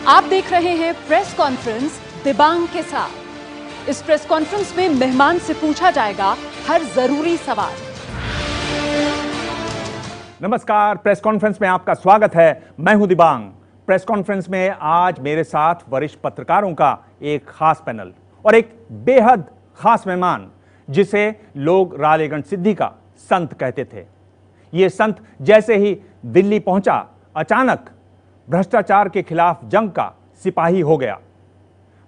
आप देख रहे हैं प्रेस कॉन्फ्रेंस दिबांग के साथ। इस प्रेस कॉन्फ्रेंस में मेहमान से पूछा जाएगा हर जरूरी सवाल। नमस्कार, प्रेस कॉन्फ्रेंस में आपका स्वागत है। मैं हूं दिबांग। प्रेस कॉन्फ्रेंस में आज मेरे साथ वरिष्ठ पत्रकारों का एक खास पैनल और एक बेहद खास मेहमान जिसे लोग रालेगण सिद्धि का संत कहते थे। ये संत जैसे ही दिल्ली पहुंचा, अचानक भ्रष्टाचार के खिलाफ जंग का सिपाही हो गया।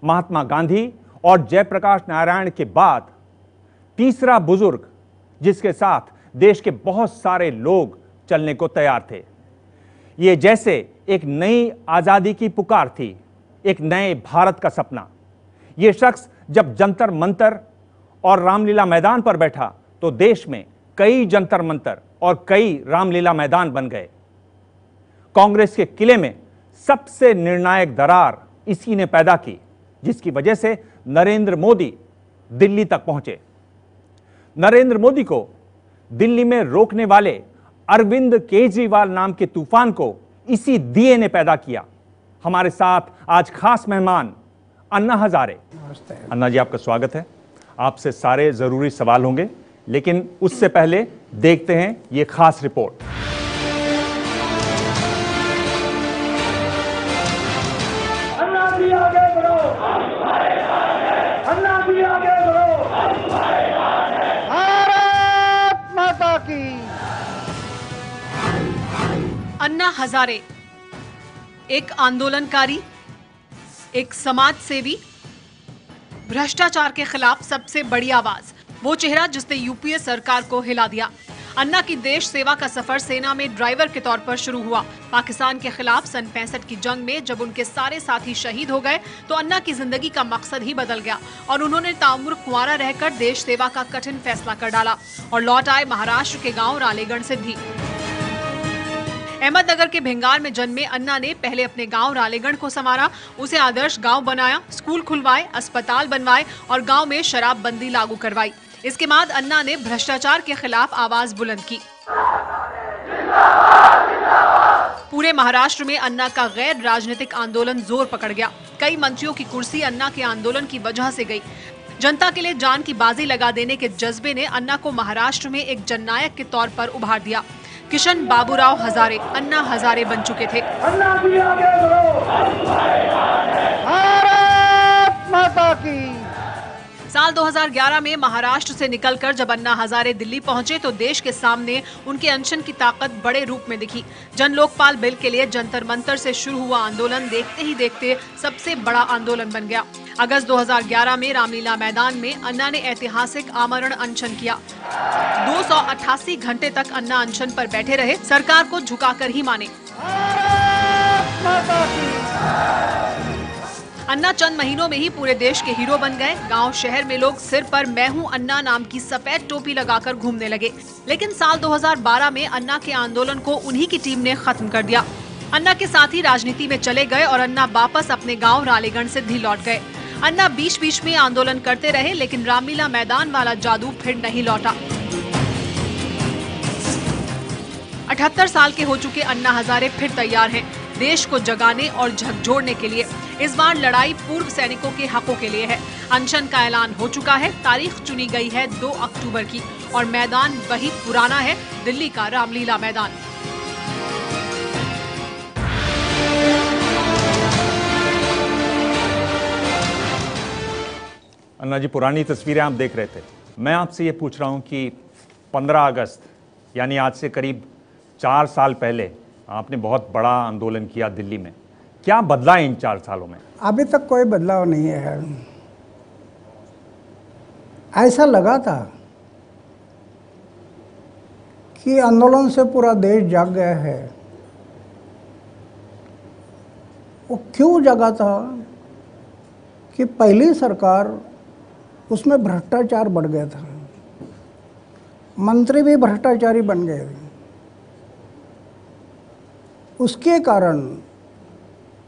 महात्मा गांधी और जयप्रकाश नारायण के बाद तीसरा बुजुर्ग जिसके साथ देश के बहुत सारे लोग चलने को तैयार थे। ये जैसे एक नई आजादी की पुकार थी, एक नए भारत का सपना। ये शख्स जब जंतर मंतर और रामलीला मैदान पर बैठा तो देश में कई जंतर मंतर और कई रामलीला मैदान बन गए। कांग्रेस के किले में सबसे निर्णायक दरार इसी ने पैदा की, जिसकी वजह से नरेंद्र मोदी दिल्ली तक पहुंचे। नरेंद्र मोदी को दिल्ली में रोकने वाले अरविंद केजरीवाल नाम के तूफान को इसी दिए ने पैदा किया। हमारे साथ आज खास मेहमान अन्ना हजारे। अन्ना जी, आपका स्वागत है। आपसे सारे जरूरी सवाल होंगे, लेकिन उससे पहले देखते हैं ये खास रिपोर्ट। अन्ना हजारे एक आंदोलनकारी, एक समाज सेवी, भ्रष्टाचार के खिलाफ सबसे बड़ी आवाज, वो चेहरा जिसने यूपीए सरकार को हिला दिया। अन्ना की देश सेवा का सफर सेना में ड्राइवर के तौर पर शुरू हुआ। पाकिस्तान के खिलाफ सन 65 की जंग में जब उनके सारे साथी शहीद हो गए तो अन्ना की जिंदगी का मकसद ही बदल गया और उन्होंने ताउम्र कुंवारा रहकर देश सेवा का कठिन फैसला कर डाला और लौट आए महाराष्ट्र के गांव रालेगण सिद्धि। अहमदनगर के भिंगार में जन्मे अन्ना ने पहले अपने गांव रालेगण को संवारा, उसे आदर्श गांव बनाया, स्कूल खुलवाए, अस्पताल बनवाए और गांव में शराबबंदी लागू करवाई। इसके बाद अन्ना ने भ्रष्टाचार के खिलाफ आवाज बुलंद की। पूरे महाराष्ट्र में अन्ना का गैर राजनीतिक आंदोलन जोर पकड़ गया। कई मंत्रियों की कुर्सी अन्ना के आंदोलन की वजह से गई। जनता के लिए जान की बाजी लगा देने के जज्बे ने अन्ना को महाराष्ट्र में एक जननायक के तौर पर उभार दिया। किशन बाबूराव हजारे अन्ना हजारे बन चुके थे। भारत माता की। साल 2011 में महाराष्ट्र से निकलकर जब अन्ना हजारे दिल्ली पहुंचे तो देश के सामने उनके अनशन की ताकत बड़े रूप में दिखी। जन लोकपाल बिल के लिए जंतर मंतर से शुरू हुआ आंदोलन देखते ही देखते सबसे बड़ा आंदोलन बन गया। अगस्त 2011 में रामलीला मैदान में अन्ना ने ऐतिहासिक आमरण अनशन किया। 288 घंटे तक अन्ना अनशन पर बैठे रहे, सरकार को झुकाकर ही माने। अन्ना चंद महीनों में ही पूरे देश के हीरो बन गए। गांव शहर में लोग सिर पर मैं हूं अन्ना नाम की सफेद टोपी लगाकर घूमने लगे। लेकिन साल 2012 में अन्ना के आंदोलन को उन्हीं की टीम ने खत्म कर दिया। अन्ना के साथी राजनीति में चले गए और अन्ना वापस अपने गांव रालेगण सिद्धि लौट गए। अन्ना बीच बीच में आंदोलन करते रहे, लेकिन रामलीला मैदान वाला जादू फिर नहीं लौटा। 78 साल के हो चुके अन्ना हजारे फिर तैयार हैं देश को जगाने और झकझोरने के लिए। इस बार लड़ाई पूर्व सैनिकों के हकों के लिए है। अनशन का ऐलान हो चुका है। तारीख चुनी गई है 2 अक्टूबर की और मैदान वही पुराना है, दिल्ली का रामलीला मैदान। अन्ना जी, पुरानी तस्वीरें आप देख रहे थे। मैं आपसे ये पूछ रहा हूं कि 15 अगस्त यानी आज से करीब 4 साल पहले आपने बहुत बड़ा आंदोलन किया दिल्ली में। क्या बदला इन 4 सालों में? अभी तक कोई बदलाव नहीं है। ऐसा लगा था कि आंदोलन से पूरा देश जाग गया है। वो क्यों जगा था कि पहली सरकार उसमें भ्रष्टाचार बढ़ गया था, मंत्री भी भ्रष्टाचारी बन गए थे। उसके कारण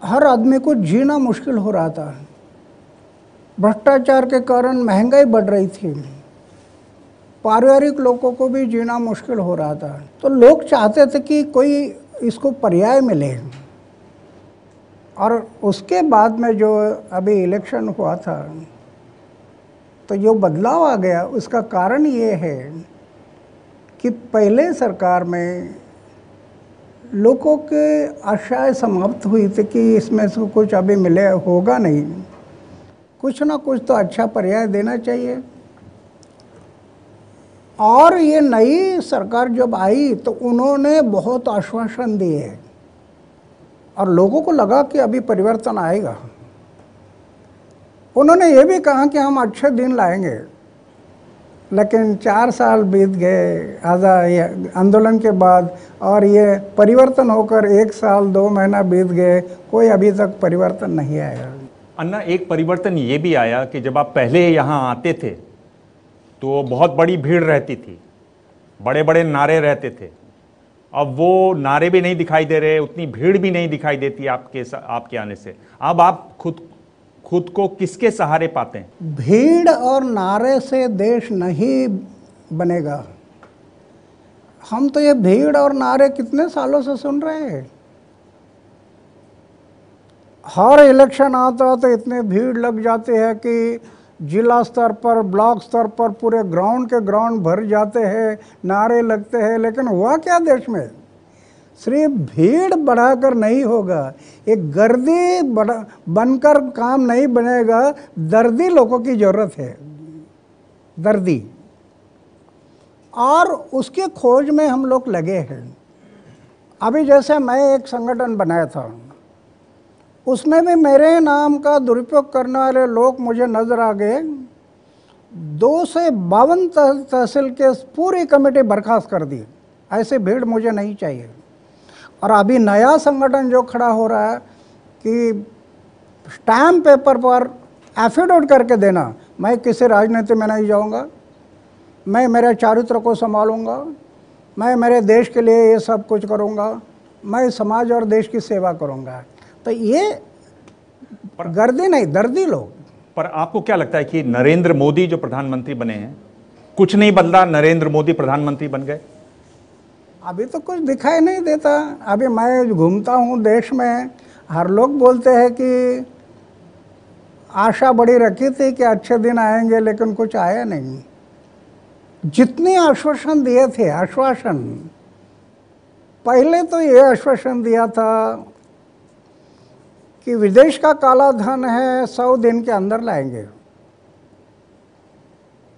हर आदमी को जीना मुश्किल हो रहा था। भ्रष्टाचार के कारण महंगाई बढ़ रही थी, पारिवारिक लोगों को भी जीना मुश्किल हो रहा था। तो लोग चाहते थे कि कोई इसको पर्याय मिले। और उसके बाद में जो अभी इलेक्शन हुआ था, तो जो बदलाव आ गया उसका कारण ये है कि पहले सरकार में लोगों के आशाएं समाप्त हुई थी कि इसमें से कुछ अभी मिले होगा नहीं, कुछ ना कुछ तो अच्छा पर्याय देना चाहिए। और ये नई सरकार जब आई तो उन्होंने बहुत आश्वासन दिए और लोगों को लगा कि अभी परिवर्तन आएगा। उन्होंने ये भी कहा कि हम अच्छे दिन लाएंगे, लेकिन 4 साल बीत गए आंदोलन के बाद और ये परिवर्तन होकर 1 साल 2 महीना बीत गए, कोई अभी तक परिवर्तन नहीं आया। अन्ना, एक परिवर्तन ये भी आया कि जब आप पहले यहाँ आते थे तो बहुत बड़ी भीड़ रहती थी, बड़े बड़े नारे रहते थे। अब वो नारे भी नहीं दिखाई दे रहे, उतनी भीड़ भी नहीं दिखाई देती आपके आने से। अब आप खुद को किसके सहारे पाते हैं? भीड़ और नारे से देश नहीं बनेगा। हम तो ये भीड़ और नारे कितने सालों से सुन रहे हैं। हर इलेक्शन आता तो इतने भीड़ लग जाती है कि जिला स्तर पर, ब्लॉक स्तर पर पूरे ग्राउंड के ग्राउंड भर जाते हैं, नारे लगते हैं। लेकिन हुआ क्या देश में? सिर्फ भीड़ बढ़ाकर नहीं होगा, एक गर्दी बनकर काम नहीं बनेगा। दर्दी लोगों की जरूरत है, दर्दी, और उसके खोज में हम लोग लगे हैं। अभी जैसे मैं एक संगठन बनाया था, उसमें भी मेरे नाम का दुरुपयोग करने वाले लोग मुझे नजर आ गए। 2 से 52 तहसील के पूरी कमेटी बर्खास्त कर दी। ऐसी भीड़ मुझे नहीं चाहिए। और अभी नया संगठन जो खड़ा हो रहा है कि स्टैम्प पेपर पर एफिडेविट करके देना, मैं किसी राजनीति में नहीं जाऊंगा, मैं मेरे चरित्र को संभालूंगा, मैं मेरे देश के लिए ये सब कुछ करूंगा, मैं समाज और देश की सेवा करूंगा। तो ये गर्दी नहीं, दर्दी लोग। पर आपको क्या लगता है कि नरेंद्र मोदी जो प्रधानमंत्री बने हैं, कुछ नहीं बदला, नरेंद्र मोदी प्रधानमंत्री बन गए? अभी तो कुछ दिखाई नहीं देता। अभी मैं घूमता हूँ देश में, हर लोग बोलते हैं कि आशा बड़ी रखी थी कि अच्छे दिन आएंगे, लेकिन कुछ आया नहीं। जितने आश्वासन दिए थे, आश्वासन, पहले तो ये आश्वासन दिया था कि विदेश का काला धन है 100 दिन के अंदर लाएंगे,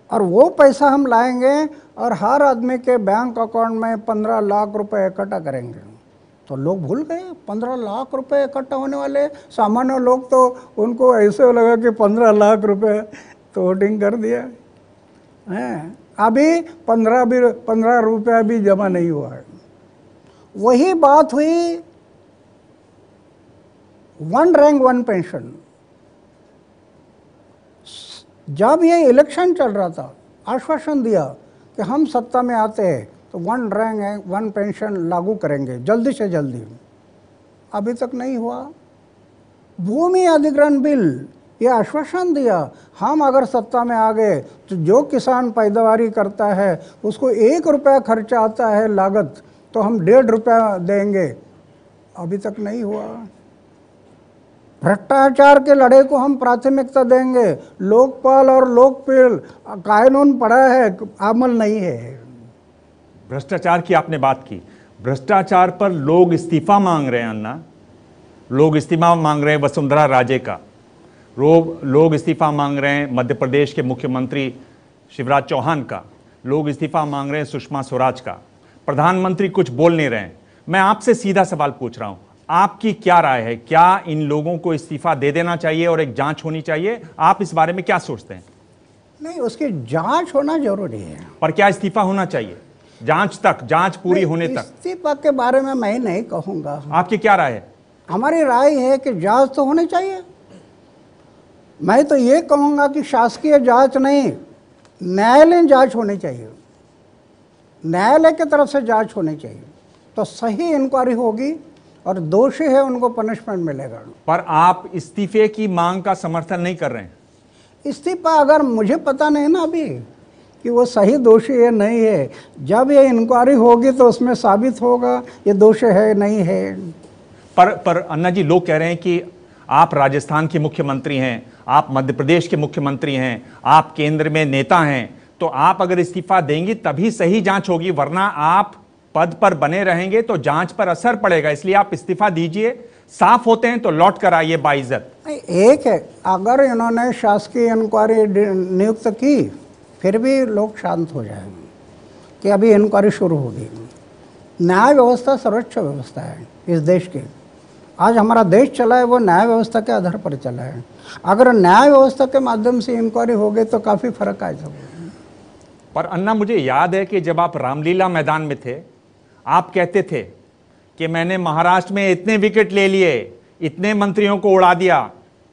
और वो पैसा हम लाएंगे और हर आदमी के बैंक अकाउंट में 15 लाख रुपए इकट्ठा करेंगे। तो लोग भूल गए, 15 लाख रुपए इकट्ठा होने वाले। सामान्य लोग तो उनको ऐसे लगा कि 15 लाख रुपए तो वोटिंग कर दिया है। अभी 15 रुपया भी जमा नहीं हुआ है। वही बात हुई 1 रैंक 1 पेंशन। जब ये इलेक्शन चल रहा था, आश्वासन दिया कि हम सत्ता में आते हैं तो 1 रैंक 1 पेंशन लागू करेंगे जल्दी से जल्दी। अभी तक नहीं हुआ। भूमि अधिग्रहण बिल, ये आश्वासन दिया हम अगर सत्ता में आ गए तो जो किसान पैदावारी करता है उसको 1 रुपया खर्चा आता है लागत, तो हम 1.5 रुपया देंगे। अभी तक नहीं हुआ। भ्रष्टाचार के लड़ाई को हम प्राथमिकता देंगे। लोकपाल और लोकपाल कानून पड़ा है, अमल नहीं है। भ्रष्टाचार की आपने बात की, भ्रष्टाचार पर लोग इस्तीफा मांग रहे हैं। अन्ना, लोग इस्तीफा मांग रहे हैं वसुंधरा राजे का, लोग इस्तीफा मांग रहे हैं मध्य प्रदेश के मुख्यमंत्री शिवराज चौहान का, लोग इस्तीफा मांग रहे हैं सुषमा स्वराज का। प्रधानमंत्री कुछ बोल नहीं रहे हैं। मैं आपसे सीधा सवाल पूछ रहा हूं, आपकी क्या राय है? क्या इन लोगों को इस्तीफा दे देना चाहिए और एक जांच होनी चाहिए? आप इस बारे में क्या सोचते हैं? नहीं, उसकी जांच होना जरूरी है। पर क्या इस्तीफा होना चाहिए? जांच पूरी होने तक? इस्तीफा के बारे में मैं नहीं कहूंगा। आपकी क्या राय है? हमारी राय है कि जांच तो होनी चाहिए। मैं तो ये कहूंगा कि शासकीय जांच नहीं, न्यायालयीन जांच होनी चाहिए। न्यायालय की तरफ से जांच होनी चाहिए, तो सही इंक्वायरी होगी और दोषी है उनको पनिशमेंट मिलेगा। पर आप इस्तीफे की मांग का समर्थन नहीं कर रहे हैं? इस्तीफा अगर मुझे पता नहीं ना अभी कि वो सही दोषी है नहीं है, जब ये इंक्वायरी होगी तो उसमें साबित होगा ये दोषी है नहीं है। पर अन्ना जी, लोग कह रहे हैं कि आप राजस्थान के मुख्यमंत्री हैं, आप मध्य प्रदेश के मुख्यमंत्री हैं, आप केंद्र में नेता हैं, तो आप अगर इस्तीफा देंगी तभी सही जांच होगी, वरना आप पद पर बने रहेंगे तो जांच पर असर पड़ेगा। इसलिए आप इस्तीफा दीजिए, साफ होते हैं तो लौट कर आइए बाइज्जत। एक है, अगर इन्होंने शासकीय इंक्वायरी नियुक्त की फिर भी लोग शांत हो जाएंगे कि अभी इंक्वायरी शुरू होगी। न्याय व्यवस्था सर्वोच्च व्यवस्था है इस देश की। आज हमारा देश चला है वो न्याय व्यवस्था के आधार पर चला है। अगर न्याय व्यवस्था के माध्यम से इंक्वायरी हो गई तो काफ़ी फर्क आ जाएगा। पर अन्ना, मुझे याद है कि जब आप रामलीला मैदान में थे, आप कहते थे कि मैंने महाराष्ट्र में इतने विकेट ले लिए, इतने मंत्रियों को उड़ा दिया।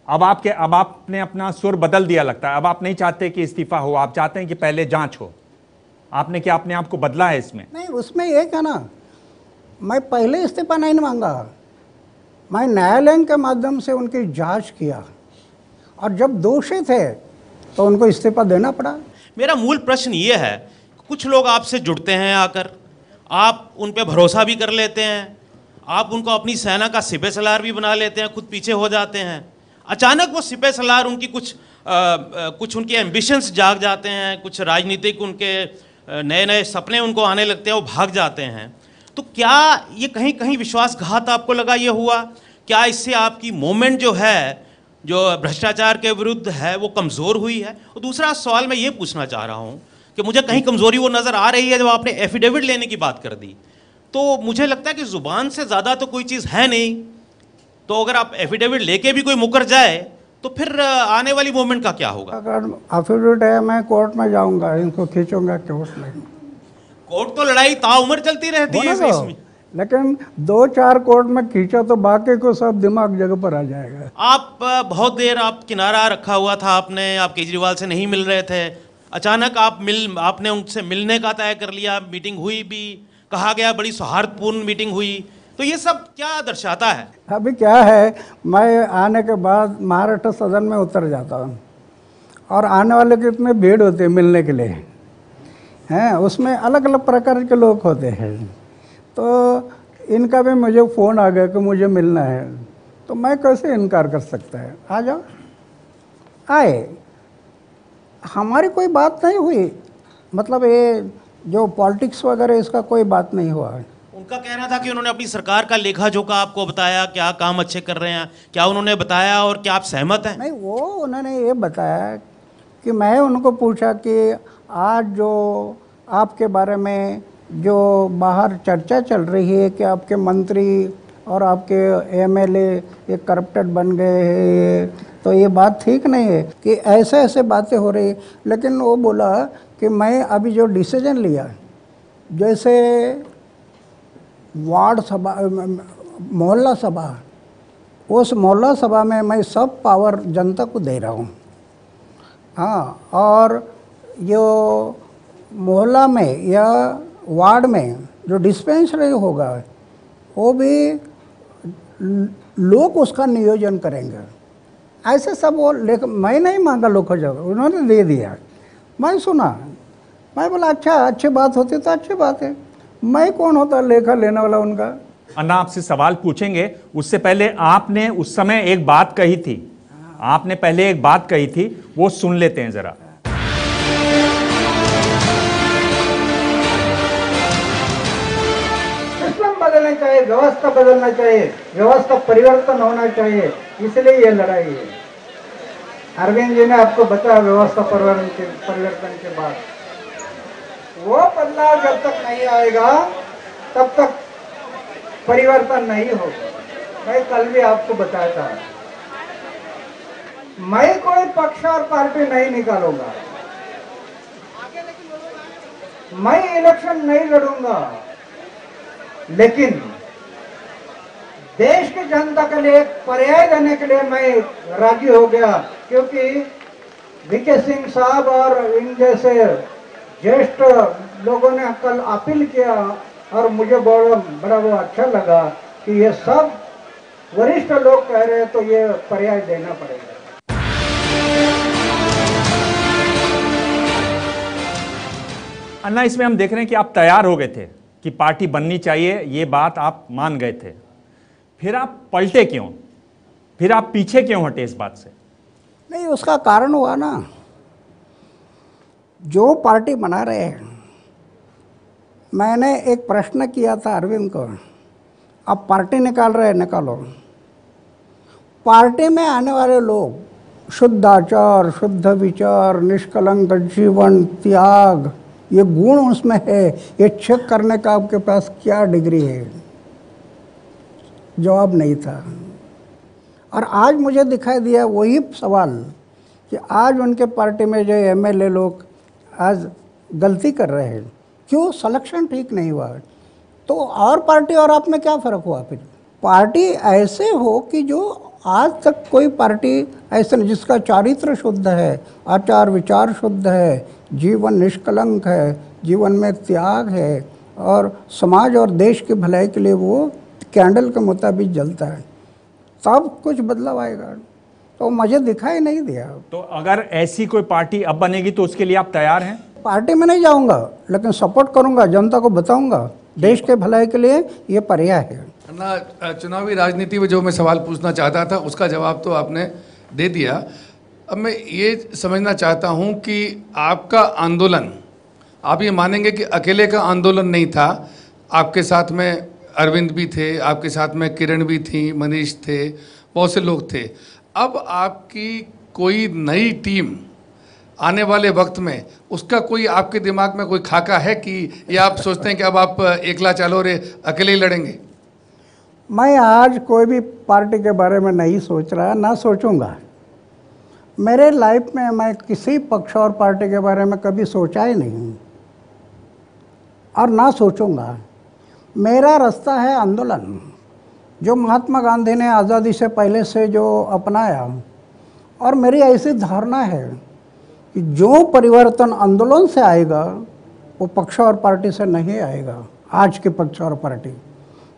अब आपने अपना सुर बदल दिया लगता है। अब आप नहीं चाहते कि इस्तीफा हो, आप चाहते हैं कि पहले जांच हो। आपने क्या अपने आप को बदला है इसमें? नहीं, उसमें एक है ना, मैं पहले इस्तीफा नहीं मांगा, मैं न्यायालय के माध्यम से उनकी जांच किया और जब दोषी थे तो उनको इस्तीफा देना पड़ा। मेरा मूल प्रश्न ये है, कुछ लोग आपसे जुड़ते हैं आकर, आप उन पे भरोसा भी कर लेते हैं, आप उनको अपनी सेना का सिपह सलार भी बना लेते हैं, खुद पीछे हो जाते हैं। अचानक वो सिपह सलार उनकी कुछ उनके एम्बिशंस जाग जाते हैं, कुछ राजनीतिक उनके नए नए सपने उनको आने लगते हैं, वो भाग जाते हैं। तो क्या ये कहीं कहीं विश्वासघात आपको लगा ये हुआ? क्या इससे आपकी मूवमेंट जो है, जो भ्रष्टाचार के विरुद्ध है, वो कमज़ोर हुई है? और दूसरा सवाल मैं ये पूछना चाह रहा हूँ कि मुझे कहीं कमज़ोरी वो नज़र आ रही है जब आपने एफिडेविट लेने की बात कर दी। तो मुझे लगता है कि ज़ुबान से ज़्यादा तो कोई चीज़ है नहीं, तो अगर आप एफिडेविट लेके भी कोई मुकर जाए तो फिर आने वाली मूवमेंट का क्या होगा? अगर एफिडेविट है, मैं कोर्ट में जाऊंगा, इनको खींचूंगा कोर्ट में। कोर्ट तो लड़ाई ताउम्र चलती रहती है इसमें। लेकिन 2-4 कोर्ट में खींचा तो बाकी को सब दिमाग जगह पर आ जाएगा। आप बहुत देर आप किनारा रखा हुआ था आपने, आप केजरीवाल से नहीं मिल रहे थे, अचानक आपने उनसे मिलने का तय कर लिया, मीटिंग हुई भी, कहा गया बड़ी सौहार्दपूर्ण मीटिंग हुई, तो ये सब क्या दर्शाता है? अभी क्या है, मैं आने के बाद महाराष्ट्र सदन में उतर जाता हूँ और आने वाले की इतनी भीड़ होती है मिलने के लिए, हैं, उसमें अलग अलग प्रकार के लोग होते हैं। तो इनका भी मुझे फ़ोन आ गया कि मुझे मिलना है, तो मैं कैसे इनकार कर सकता है? आ जाओ, आए, हमारी कोई बात नहीं हुई, मतलब ये जो पॉलिटिक्स वगैरह इसका कोई बात नहीं हुआ है। उनका कहना था कि उन्होंने अपनी सरकार का लेखा जोखा आपको बताया, क्या काम अच्छे कर रहे हैं, क्या उन्होंने बताया और क्या आप सहमत हैं? नहीं, वो उन्होंने ये बताया कि मैं उनको पूछा कि आज जो आपके बारे में जो बाहर चर्चा चल रही है कि आपके मंत्री और आपके एमएलए एक करप्टेड बन गए हैं, तो ये बात ठीक नहीं है कि ऐसे ऐसे बातें हो रही। लेकिन वो बोला कि मैं अभी जो डिसीजन लिया, जैसे वार्ड सभा, मोहल्ला सभा, उस मोहल्ला सभा में मैं सब पावर जनता को दे रहा हूँ। हाँ, और जो मोहल्ला में या वार्ड में जो डिस्पेंसरी होगा वो भी लोग उसका नियोजन करेंगे। ऐसे सब वो मैं नहीं मांगा लोग को, जब उन्होंने दे दिया, मैं सुना, मैं बोला अच्छा, अच्छी बात होती तो अच्छी बात है, मैं कौन होता लेखा लेने वाला उनका। अन्ना, आपसे सवाल पूछेंगे, उससे पहले आपने उस समय एक बात कही थी, आपने पहले एक बात कही थी, वो सुन लेते हैं जरा। सिस्टम बदलना चाहिए, व्यवस्था बदलना चाहिए, व्यवस्था परिवर्तन होना चाहिए, इसलिए ये लड़ाई है। अरविंद जी ने आपको बताया व्यवस्था परिवर्तन के बाद वो बदलाव जब तक नहीं आएगा तब तक परिवर्तन नहीं होगा। मैं कल भी आपको बताया था, मैं कोई पक्ष और पार्टी नहीं निकालूंगा, मैं इलेक्शन नहीं लड़ूंगा, लेकिन देश की जनता के लिए एक पर्याय देने के लिए मैं राजी हो गया, क्योंकि वीके सिंह साहब और इन जैसे ज्येष्ठ लोगों ने कल अपील किया और मुझे बड़ा वो अच्छा लगा कि ये सब वरिष्ठ लोग कह रहे हैं, तो ये पर्याय देना पड़ेगा। अन्ना, इसमें हम देख रहे हैं कि आप तैयार हो गए थे कि पार्टी बननी चाहिए, ये बात आप मान गए थे, फिर आप पलटे क्यों? फिर आप पीछे क्यों हटे इस बात से? नहीं, उसका कारण हुआ ना, जो पार्टी बना रहे हैं, मैंने एक प्रश्न किया था अरविंद को, अब पार्टी निकाल रहे हैं, निकालो। पार्टी में आने वाले लोग शुद्ध आचार, शुद्ध विचार, निष्कलंक जीवन, त्याग, ये गुण उसमें है, ये चेक करने का आपके पास क्या डिग्री है? जवाब नहीं था। और आज मुझे दिखाई दिया वही सवाल कि आज उनके पार्टी में जो एमएलए लोग आज गलती कर रहे हैं। क्यों? सिलेक्शन ठीक नहीं हुआ। तो और पार्टी और आप में क्या फ़र्क हुआ? फिर पार्टी ऐसे हो कि जो आज तक कोई पार्टी ऐसे नहीं, जिसका चारित्र शुद्ध है, आचार विचार शुद्ध है, जीवन निष्कलंक है, जीवन में त्याग है और समाज और देश की भलाई के लिए वो कैंडल के मुताबिक जलता है, तब कुछ बदलाव आएगा। तो मुझे दिखाई नहीं दिया। तो अगर ऐसी कोई पार्टी अब बनेगी तो उसके लिए आप तैयार हैं? पार्टी में नहीं जाऊंगा, लेकिन सपोर्ट करूंगा, जनता को बताऊंगा देश के भलाई के लिए ये पर्याय है ना। चुनावी राजनीति में जो मैं सवाल पूछना चाहता था उसका जवाब तो आपने दे दिया। अब मैं ये समझना चाहता हूँ कि आपका आंदोलन, आप ये मानेंगे कि अकेले का आंदोलन नहीं था, आपके साथ में अरविंद भी थे, आपके साथ में किरण भी थी, मनीष थे, बहुत से लोग थे। अब आपकी कोई नई टीम आने वाले वक्त में, उसका कोई आपके दिमाग में कोई खाका है कि या आप सोचते हैं कि अब आप एकला चलो रे, अकेले ही लड़ेंगे? मैं आज कोई भी पार्टी के बारे में नहीं सोच रहा, ना सोचूंगा। मेरे लाइफ में मैं किसी पक्ष और पार्टी के बारे में कभी सोचा ही नहीं और ना सोचूंगा। मेरा रास्ता है आंदोलन, जो महात्मा गांधी ने आज़ादी से पहले से जो अपनाया। और मेरी ऐसी धारणा है कि जो परिवर्तन आंदोलन से आएगा वो पक्ष और पार्टी से नहीं आएगा, आज के पक्ष और पार्टी।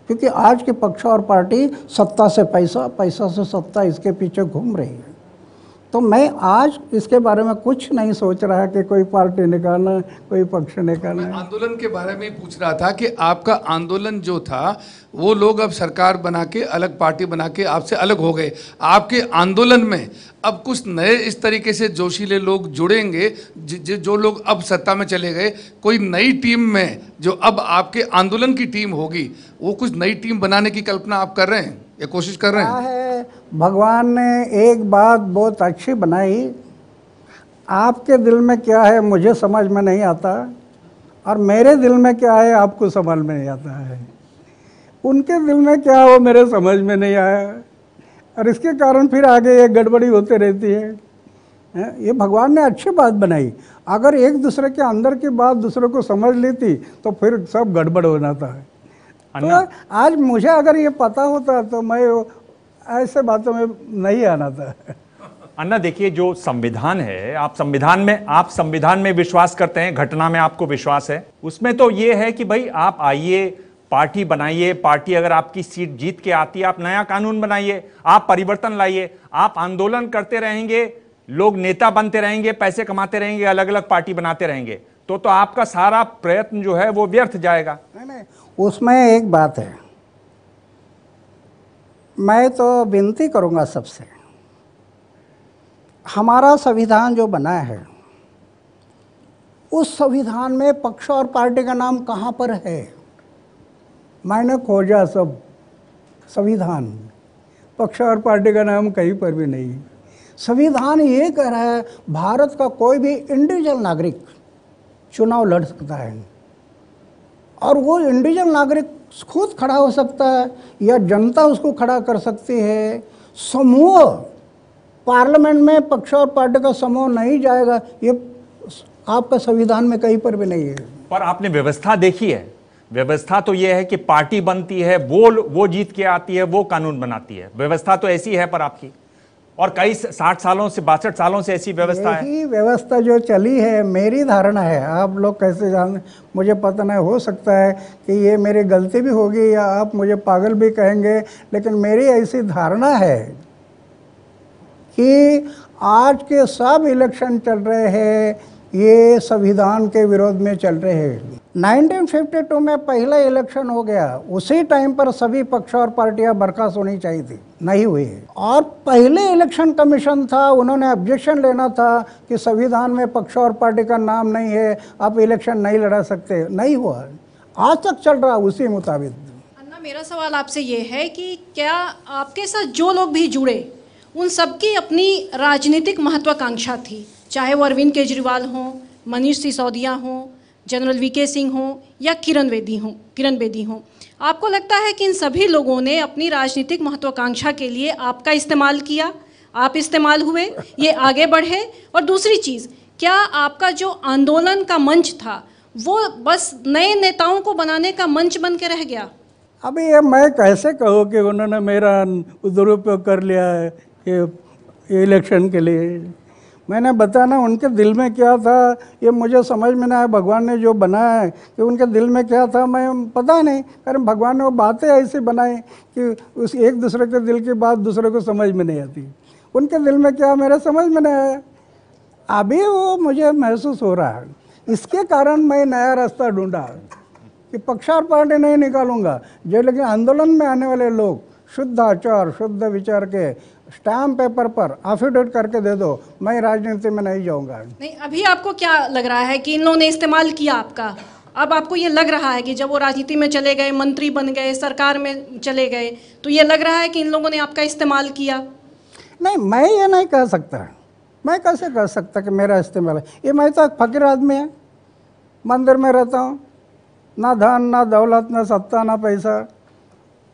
क्योंकि आज के पक्ष और पार्टी सत्ता से पैसा, पैसा से सत्ता, इसके पीछे घूम रही है। तो मैं आज इसके बारे में कुछ नहीं सोच रहा कि कोई पार्टी निकालना, कोई पक्ष निकालना। मैं आंदोलन के बारे में ही पूछ रहा था कि आपका आंदोलन जो था वो लोग अब सरकार बना के, अलग पार्टी बना के आपसे अलग हो गए। आपके आंदोलन में अब कुछ नए इस तरीके से जोशीले लोग जुड़ेंगे, जो लोग अब सत्ता में चले गए, कोई नई टीम में जो अब आपके आंदोलन की टीम होगी, वो कुछ नई टीम बनाने की कल्पना आप कर रहे हैं या कोशिश कर रहे हैं? भगवान ने एक बात बहुत अच्छी बनाई, आपके दिल में क्या है मुझे समझ में नहीं आता और मेरे दिल में क्या है आपको समझ में नहीं आता है। उनके दिल में क्या है वो मेरे समझ में नहीं आया और इसके कारण फिर आगे ये गड़बड़ी होती रहती है। ये भगवान ने अच्छी बात बनाई। अगर एक दूसरे के अंदर की बात दूसरे को समझ लेती तो फिर सब गड़बड़ हो जाता है। तो आज मुझे अगर ये पता होता तो मैं ऐसे बातों में नहीं आना था। अन्ना, देखिए, जो संविधान है, आप संविधान में विश्वास करते हैं, घटना में आपको विश्वास है। उसमें तो ये है कि भाई आप आइए, पार्टी बनाइए, पार्टी अगर आपकी सीट जीत के आती है, आप नया कानून बनाइए, आप परिवर्तन लाइए। आप आंदोलन करते रहेंगे, लोग नेता बनते रहेंगे, पैसे कमाते रहेंगे, अलग अलग पार्टी बनाते रहेंगे, तो आपका सारा प्रयत्न जो है वो व्यर्थ जाएगा। नहीं, उसमें एक बात है, मैं तो विनती करूंगा सबसे, हमारा संविधान जो बना है उस संविधान में पक्ष और पार्टी का नाम कहाँ पर है? मैंने खोजा सब संविधान, पक्ष और पार्टी का नाम कहीं पर भी नहीं। संविधान ये कह रहा है भारत का कोई भी इंडिविजुअल नागरिक चुनाव लड़ सकता है और वो इंडिविजुअल नागरिक खुद खड़ा हो सकता है या जनता उसको खड़ा कर सकती है। समूह पार्लियामेंट में पक्ष और पार्टी का समूह नहीं जाएगा, ये आपका संविधान में कहीं पर भी नहीं है। पर आपने व्यवस्था देखी है? व्यवस्था तो यह है कि पार्टी बनती है, वो जीत के आती है, वो कानून बनाती है। व्यवस्था तो ऐसी है पर आपकी, और कई 60 सालों से 62 सालों से ऐसी व्यवस्था है। यही व्यवस्था जो चली है, मेरी धारणा है, आप लोग कैसे जान, मुझे पता नहीं, हो सकता है कि ये मेरी गलती भी होगी या आप मुझे पागल भी कहेंगे, लेकिन मेरी ऐसी धारणा है कि आज के सब इलेक्शन चल रहे हैं ये संविधान के विरोध में चल रहे हैं। 1952 में पहला इलेक्शन हो गया, उसी टाइम पर सभी पक्ष और पार्टियां बर्खास्त होनी चाहिए थी, नहीं हुई। और पहले इलेक्शन कमीशन था, उन्होंने ऑब्जेक्शन लेना था कि संविधान में पक्ष और पार्टी का नाम नहीं है, आप इलेक्शन नहीं लड़ा सकते, नहीं हुआ, आज तक चल रहा उसी मुताबिक। अन्ना, मेरा सवाल आपसे ये है कि क्या आपके साथ जो लोग भी जुड़े उन सबकी अपनी राजनीतिक महत्वाकांक्षा थी, चाहे वो अरविंद केजरीवाल हों, मनीष सिसोदिया हों, जनरल वीके सिंह हों या किरण बेदी हों। आपको लगता है कि इन सभी लोगों ने अपनी राजनीतिक महत्वाकांक्षा के लिए आपका इस्तेमाल किया, आप इस्तेमाल हुए, ये आगे बढ़े? और दूसरी चीज़, क्या आपका जो आंदोलन का मंच था वो बस नए नेताओं को बनाने का मंच बन के रह गया? अभी ये मैं कैसे कहूँ कि उन्होंने मेरा दुरुपयोग कर लिया है ये इलेक्शन के लिए? मैंने बताया ना उनके दिल में क्या था, ये मुझे समझ में नहीं आया। भगवान ने जो बनाया है कि उनके दिल में क्या था, मैं पता नहीं, कारण भगवान ने वो बातें ऐसी बनाई कि उस एक दूसरे के दिल की बात दूसरे को समझ में नहीं आती। उनके दिल में क्या मेरे समझ में नहीं आया। अभी वो मुझे महसूस हो रहा है, इसके कारण मैं नया रास्ता ढूंढा कि पक्षार पार्टी नहीं निकालूंगा, जो लेकिन आंदोलन में आने वाले लोग शुद्ध आचार शुद्ध विचार के स्टैम्प पेपर पर एफिडेविट करके दे दो, मैं राजनीति में नहीं जाऊंगा। नहीं, अभी आपको क्या लग रहा है कि इन लोगों ने इस्तेमाल किया आपका? अब आपको ये लग रहा है कि जब वो राजनीति में चले गए, मंत्री बन गए, सरकार में चले गए, तो ये लग रहा है कि इन लोगों ने आपका इस्तेमाल किया? नहीं, मैं ये नहीं कह सकता। मैं कैसे कह सकता कि मेरा इस्तेमाल है? ये मैं तो एक फकीर आदमी है, मंदिर में रहता हूँ, ना धन ना दौलत ना सत्ता ना पैसा।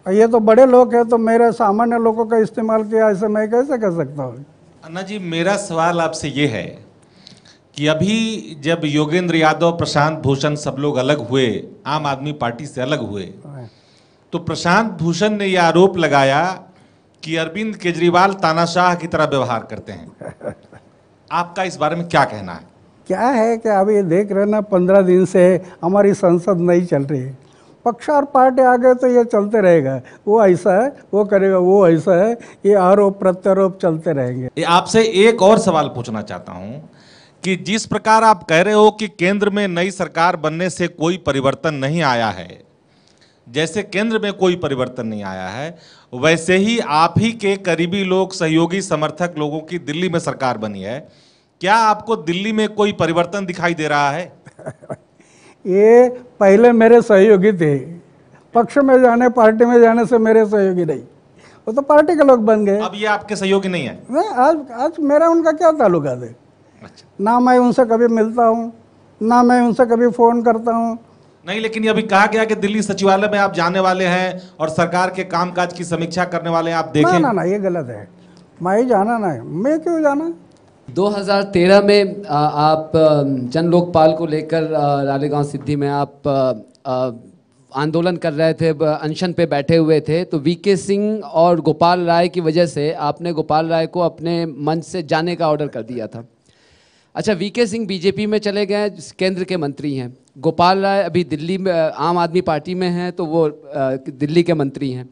ये तो बड़े लोग हैं, तो मेरे सामान्य लोगों का इस्तेमाल किया, ऐसे मैं कैसे कर सकता हूँ? अन्ना जी, मेरा सवाल आपसे ये है कि अभी जब योगेंद्र यादव, प्रशांत भूषण सब लोग अलग हुए, आम आदमी पार्टी से अलग हुए, तो प्रशांत भूषण ने यह आरोप लगाया कि अरविंद केजरीवाल तानाशाह की तरह व्यवहार करते हैं। आपका इस बारे में क्या कहना है? क्या है कि अभी देख रहे ना, 15 दिन से हमारी संसद नहीं चल रही है। पक्ष और पार्टी आ गए तो ये चलते रहेगा, वो ऐसा है, वो करेगा, वो ऐसा है, ये आरोप प्रत्यारोप चलते रहेंगे। आपसे एक और सवाल पूछना चाहता हूं कि जिस प्रकार आप कह रहे हो कि केंद्र में नई सरकार बनने से कोई परिवर्तन नहीं आया है, जैसे केंद्र में कोई परिवर्तन नहीं आया है, वैसे ही आप ही के करीबी लोग, सहयोगी, समर्थक लोगों की दिल्ली में सरकार बनी है। क्या आपको दिल्ली में कोई परिवर्तन दिखाई दे रहा है? ये पहले मेरे सहयोगी थे, पक्ष में जाने पार्टी में जाने से मेरे सहयोगी नहीं, वो तो पार्टी के लोग बन गए। अब ये आपके सहयोगी नहीं है? नहीं, आज मेरा उनका क्या ताल्लुकात है? अच्छा। ना मैं उनसे कभी मिलता हूँ, ना मैं उनसे कभी फ़ोन करता हूँ। नहीं, लेकिन अभी कहा गया कि दिल्ली सचिवालय में आप जाने वाले हैं और सरकार के कामकाज की समीक्षा करने वाले हैं, आप देखें। ना, ये गलत है, मैं ही जाना ना है, मैं क्यों जाना? 2013 में आप जन लोकपाल को लेकर रालेगांव सिद्धि में आप आंदोलन कर रहे थे, अनशन पे बैठे हुए थे, तो वीके सिंह और गोपाल राय की वजह से आपने गोपाल राय को अपने मंच से जाने का ऑर्डर कर दिया था। अच्छा, वीके सिंह बीजेपी में चले गए, केंद्र के मंत्री हैं। गोपाल राय अभी दिल्ली में आम आदमी पार्टी में हैं, तो वो दिल्ली के मंत्री हैं।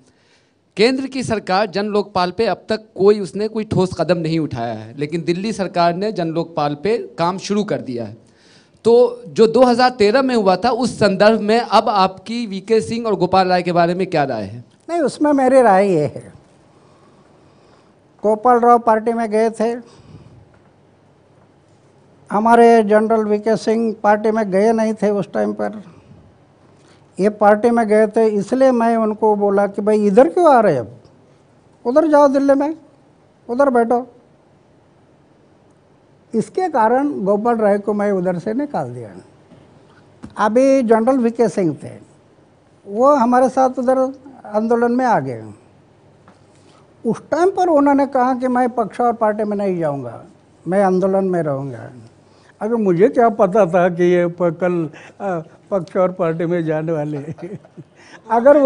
केंद्र की सरकार जन लोकपाल पे अब तक उसने कोई ठोस कदम नहीं उठाया है, लेकिन दिल्ली सरकार ने जन लोकपाल पे काम शुरू कर दिया है। तो जो 2013 में हुआ था, उस संदर्भ में अब आपकी वीके सिंह और गोपाल राय के बारे में क्या राय है? नहीं, उसमें मेरी राय ये है, गोपाल राव पार्टी में गए थे, हमारे जनरल वीके सिंह पार्टी में गए नहीं थे उस टाइम पर, ये पार्टी में गए थे, इसलिए मैं उनको बोला कि भाई इधर क्यों आ रहे, अब उधर जाओ, दिल्ली में उधर बैठो। इसके कारण गोपाल राय को मैं उधर से निकाल दिया। अभी जनरल वीके सिंह थे, वो हमारे साथ उधर आंदोलन में आ गए। उस टाइम पर उन्होंने कहा कि मैं पक्ष और पार्टी में नहीं जाऊंगा, मैं आंदोलन में रहूंगा। अगर मुझे क्या पता था कि ये कल पक्ष और पार्टी में जाने वाले अगर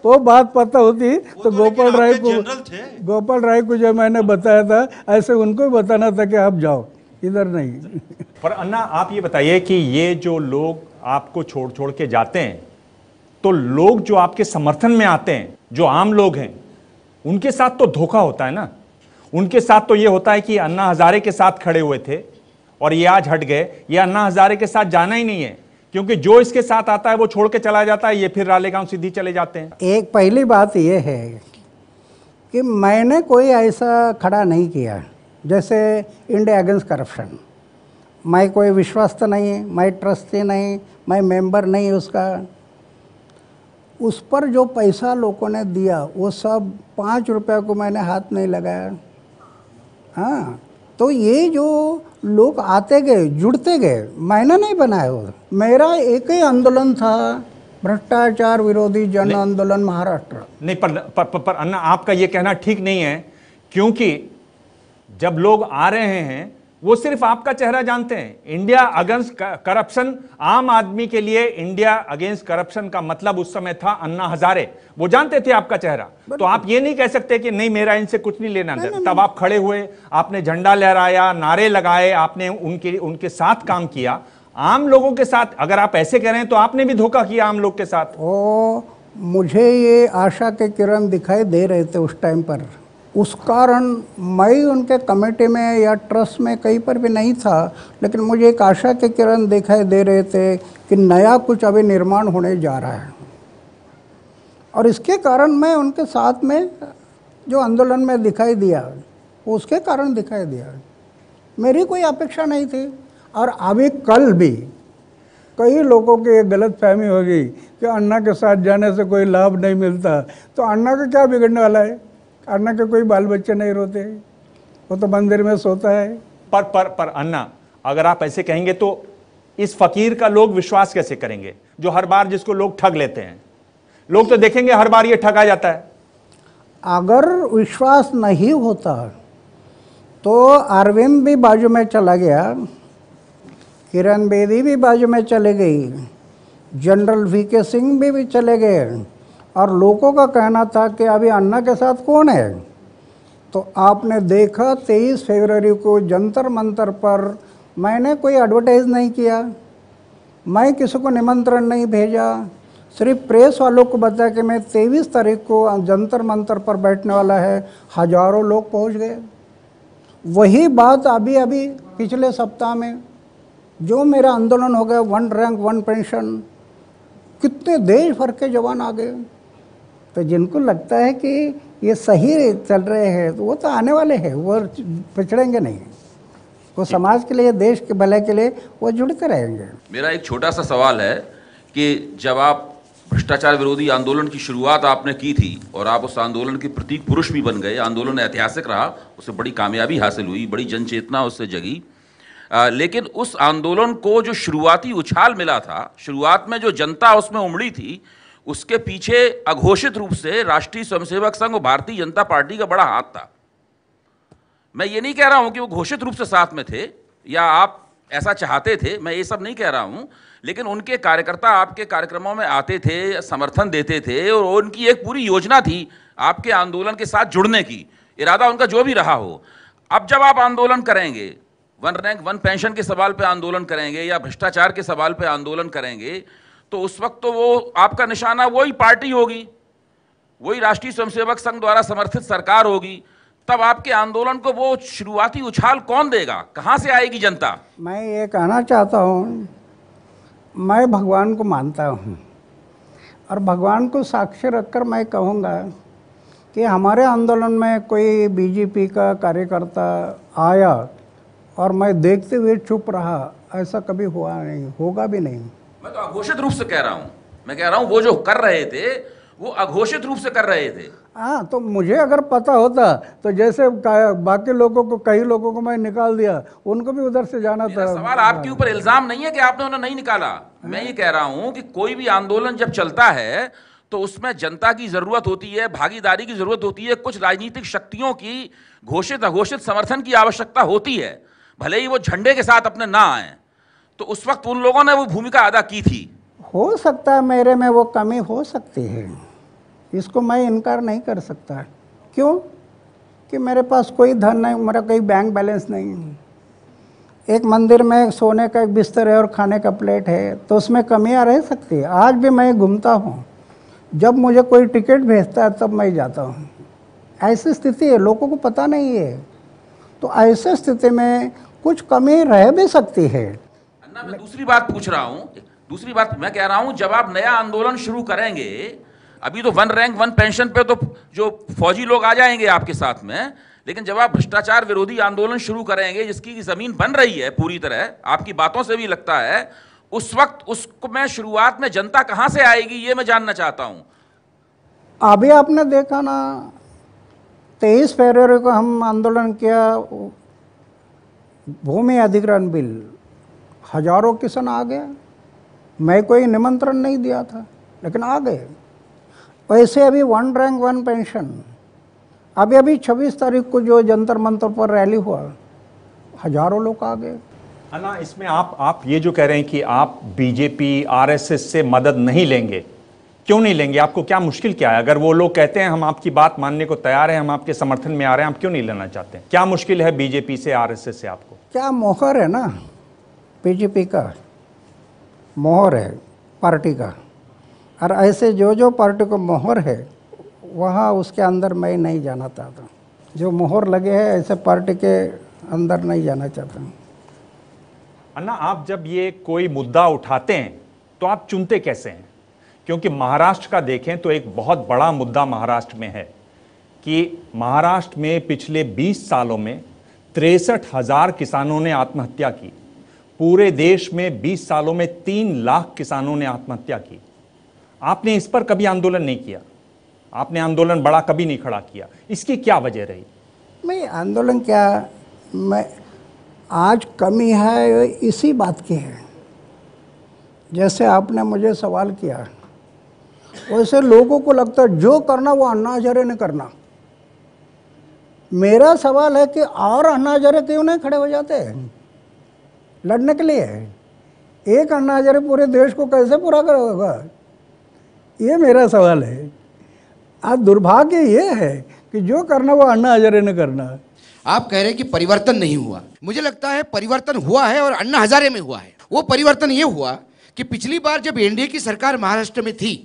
वो बात पता होती तो गोपाल राय को जो मैंने बताया था, ऐसे उनको बताना था कि आप जाओ, इधर नहीं। पर अन्ना, आप ये बताइए कि ये जो लोग आपको छोड़ के जाते हैं, तो लोग जो आपके समर्थन में आते हैं, जो आम लोग हैं, उनके साथ तो धोखा होता है ना। उनके साथ तो ये होता है कि अन्ना हजारे के साथ खड़े हुए थे और ये आज हट गए, ये अन्ना हजारे के साथ जाना ही नहीं है, क्योंकि जो इसके साथ आता है वो छोड़ के चला जाता है, ये फिर रालेगांव सिद्धि चले जाते हैं। एक पहली बात ये है कि मैंने कोई ऐसा खड़ा नहीं किया जैसे इंडिया अगेंस्ट करप्शन। मैं कोई विश्वस्त नहीं, मैं ट्रस्टी नहीं, मैं मेंबर नहीं उसका। उस पर जो पैसा लोगों ने दिया वो सब 5 रुपये को मैंने हाथ नहीं लगाया। हाँ, तो ये जो लोग आते गए जुड़ते गए, मैंने नहीं बनाया वो। मेरा एक ही आंदोलन था, भ्रष्टाचार विरोधी जन आंदोलन महाराष्ट्र। नहीं, पर अन्ना आपका ये कहना ठीक नहीं है, क्योंकि जब लोग आ रहे हैं वो सिर्फ आपका चेहरा जानते हैं। इंडिया अगेंस्ट करप्शन, आम आदमी के लिए इंडिया अगेंस्ट करप्शन का मतलब उस समय था अन्ना हजारे, वो जानते थे आपका चेहरा। तो आप ये नहीं कह सकते कि नहीं मेरा इनसे कुछ नहीं लेना। तब आप खड़े हुए, आपने झंडा लहराया, नारे लगाए, आपने उनके साथ काम किया, आम लोगों के साथ। अगर आप ऐसे कह रहे हैं तो आपने भी धोखा किया आम लोग के साथ। ओ, मुझे ये आशा के किरण दिखाई दे रहे थे उस टाइम पर, उस कारण मैं उनके कमेटी में या ट्रस्ट में कहीं पर भी नहीं था, लेकिन मुझे एक आशा के किरण दिखाई दे रहे थे कि नया कुछ अभी निर्माण होने जा रहा है। और इसके कारण मैं उनके साथ में जो आंदोलन में दिखाई दिया, उसके कारण दिखाई दिया। मेरी कोई अपेक्षा नहीं थी। और अभी कल भी कई लोगों की एक गलत फहमी होगी कि अन्ना के साथ जाने से कोई लाभ नहीं मिलता। तो अन्ना का क्या बिगड़ने वाला है? अन्ना के कोई बाल बच्चे नहीं रोते, वो तो मंदिर में सोता है। पर अन्ना, अगर आप ऐसे कहेंगे तो इस फकीर का लोग विश्वास कैसे करेंगे, जो हर बार जिसको लोग ठग लेते हैं? लोग तो देखेंगे हर बार ये ठगा जाता है। अगर विश्वास नहीं होता तो अरविंद भी बाजू में चला गया, किरण बेदी भी बाजू में चले गई, जनरल वीके सिंह भी चले गए, और लोगों का कहना था कि अभी अन्ना के साथ कौन है। तो आपने देखा 23 फरवरी को जंतर मंतर पर मैंने कोई एडवर्टाइज नहीं किया, मैं किसी को निमंत्रण नहीं भेजा, सिर्फ प्रेस वालों को बताया कि मैं 23 तारीख को जंतर मंतर पर बैठने वाला है। हजारों लोग पहुंच गए। वही बात अभी पिछले सप्ताह में जो मेरा आंदोलन हो गया, 1 रैंक 1 पेंशन, कितने देश भर के जवान आ गए। तो जिनको लगता है कि ये सही चल रहे हैं तो वो तो आने वाले हैं, वो पिछड़ेंगे नहीं, वो समाज के लिए, देश के भले के लिए वो जुड़ते रहेंगे। मेरा एक छोटा सा सवाल है कि जब आप भ्रष्टाचार विरोधी आंदोलन की शुरुआत आपने की थी और आप उस आंदोलन के प्रतीक पुरुष भी बन गए, आंदोलन ऐतिहासिक रहा, उससे बड़ी कामयाबी हासिल हुई, बड़ी जनचेतना उससे जगी, लेकिन उस आंदोलन को जो शुरुआती उछाल मिला था, शुरुआत में जो जनता उसमें उमड़ी थी, उसके पीछे अघोषित रूप से राष्ट्रीय स्वयंसेवक संघ और भारतीय जनता पार्टी का बड़ा हाथ था। मैं ये नहीं कह रहा हूं कि वो घोषित रूप से साथ में थे या आप ऐसा चाहते थे, मैं ये सब नहीं कह रहा हूं, लेकिन उनके कार्यकर्ता आपके कार्यक्रमों में आते थे, समर्थन देते थे, और उनकी एक पूरी योजना थी आपके आंदोलन के साथ जुड़ने की, इरादा उनका जो भी रहा हो। अब जब आप आंदोलन करेंगे, 1 रैंक 1 पेंशन के सवाल पे आंदोलन करेंगे या भ्रष्टाचार के सवाल पे आंदोलन करेंगे, तो उस वक्त तो वो आपका निशाना वही पार्टी होगी, वही राष्ट्रीय स्वयंसेवक संघ द्वारा समर्थित सरकार होगी। तब आपके आंदोलन को वो शुरुआती उछाल कौन देगा? कहां से आएगी जनता? मैं ये कहना चाहता हूँ, मैं भगवान को मानता हूँ और भगवान को साक्षी रखकर मैं कहूँगा कि हमारे आंदोलन में कोई बीजेपी का कार्यकर्ता आया और मैं देखते हुए चुप रहा, ऐसा कभी हुआ नहीं, होगा भी नहीं। मैं तो अघोषित रूप से कह रहा हूं, मैं कह रहा हूं वो जो कर रहे थे वो अघोषित रूप से कर रहे थे। हाँ, तो मुझे अगर पता होता तो जैसे बाकी लोगों को, कई लोगों को मैं निकाल दिया, उनको भी उधर से जाना था। सवाल आपके ऊपर इल्जाम नहीं है कि आपने उन्हें नहीं निकाला। मैं ये कह रहा हूं कि कोई भी आंदोलन जब चलता है तो उसमें जनता की जरूरत होती है, भागीदारी की जरूरत होती है, कुछ राजनीतिक शक्तियों की घोषित अघोषित समर्थन की आवश्यकता होती है, भले ही वो झंडे के साथ अपने ना आए। तो उस वक्त उन लोगों ने वो भूमिका अदा की थी। हो सकता है मेरे में वो कमी हो सकती है, इसको मैं इनकार नहीं कर सकता। क्यों? कि मेरे पास कोई धन नहीं, मेरा कोई बैंक बैलेंस नहीं। एक मंदिर में सोने का एक बिस्तर है और खाने का प्लेट है, तो उसमें कमियां रह सकती है। आज भी मैं घूमता हूँ, जब मुझे कोई टिकट भेजता है तब मैं जाता हूँ। ऐसी स्थिति है, लोगों को पता नहीं है। तो ऐसी स्थिति में कुछ कमी रह भी सकती है। अन्ना, मैं दूसरी बात पूछ रहा हूँ, दूसरी बात मैं कह रहा हूं, जब आप नया आंदोलन शुरू करेंगे, अभी तो 1 रैंक 1 पेंशन पे तो जो फौजी लोग आ जाएंगे आपके साथ में, लेकिन जब आप भ्रष्टाचार विरोधी आंदोलन शुरू करेंगे, जिसकी जमीन बन रही है पूरी तरह, आपकी बातों से भी लगता है, उस वक्त उसको मैं शुरुआत में जनता कहां से आएगी, ये मैं जानना चाहता हूं। अभी आपने देखा ना, 23 फरवरी को हम आंदोलन किया, भूमि अधिग्रहण बिल, हजारों किसान आ गए। मैं कोई निमंत्रण नहीं दिया था, लेकिन आ गए। वैसे अभी 1 रैंक 1 पेंशन, अभी 26 तारीख को जो जंतर मंतर पर रैली हुआ, हजारों लोग आ गए। अन्ना, इसमें आप ये जो कह रहे हैं कि आप बीजेपी आरएसएस से मदद नहीं लेंगे, क्यों नहीं लेंगे? आपको क्या मुश्किल क्या है? अगर वो लोग कहते हैं हम आपकी बात मानने को तैयार हैं, हम आपके समर्थन में आ रहे हैं, आप क्यों नहीं लेना चाहते? क्या मुश्किल है बीजेपी से, आरएसएस से आपको? क्या मोहर है ना, बीजेपी का मोहर है पार्टी का, और ऐसे जो पार्टी को मोहर है वहाँ उसके अंदर मैं नहीं जाना चाहता। जो मोहर लगे हैं ऐसे पार्टी के अंदर नहीं जाना चाहता। अन्ना, आप जब ये कोई मुद्दा उठाते हैं तो आप चुनते कैसे हैं? क्योंकि महाराष्ट्र का देखें तो एक बहुत बड़ा मुद्दा महाराष्ट्र में है कि महाराष्ट्र में पिछले 20 सालों में 63,000 किसानों ने आत्महत्या की। पूरे देश में 20 सालों में 3 लाख किसानों ने आत्महत्या की। आपने इस पर कभी आंदोलन नहीं किया, आपने आंदोलन बड़ा कभी नहीं खड़ा किया, इसकी क्या वजह रही? मैं आंदोलन क्या, मैं आज कमी है इसी बात की है। जैसे आपने मुझे सवाल किया, वैसे लोगों को लगता है जो करना वो अन्ना हजारे ने करना। मेरा सवाल है कि और अन्ना हजारे क्यों नहीं खड़े हो जाते लड़ने के लिए? एक अन्ना हजारे पूरे देश को कैसे पूरा करेगा, ये मेरा सवाल है। आज दुर्भाग्य ये है कि जो करना वो अन्ना हजारे ने करना। आप कह रहे हैं कि परिवर्तन नहीं हुआ, मुझे लगता है परिवर्तन हुआ है, और अन्ना हजारे में हुआ है। वो परिवर्तन ये हुआ कि पिछली बार जब एनडीए की सरकार महाराष्ट्र में थी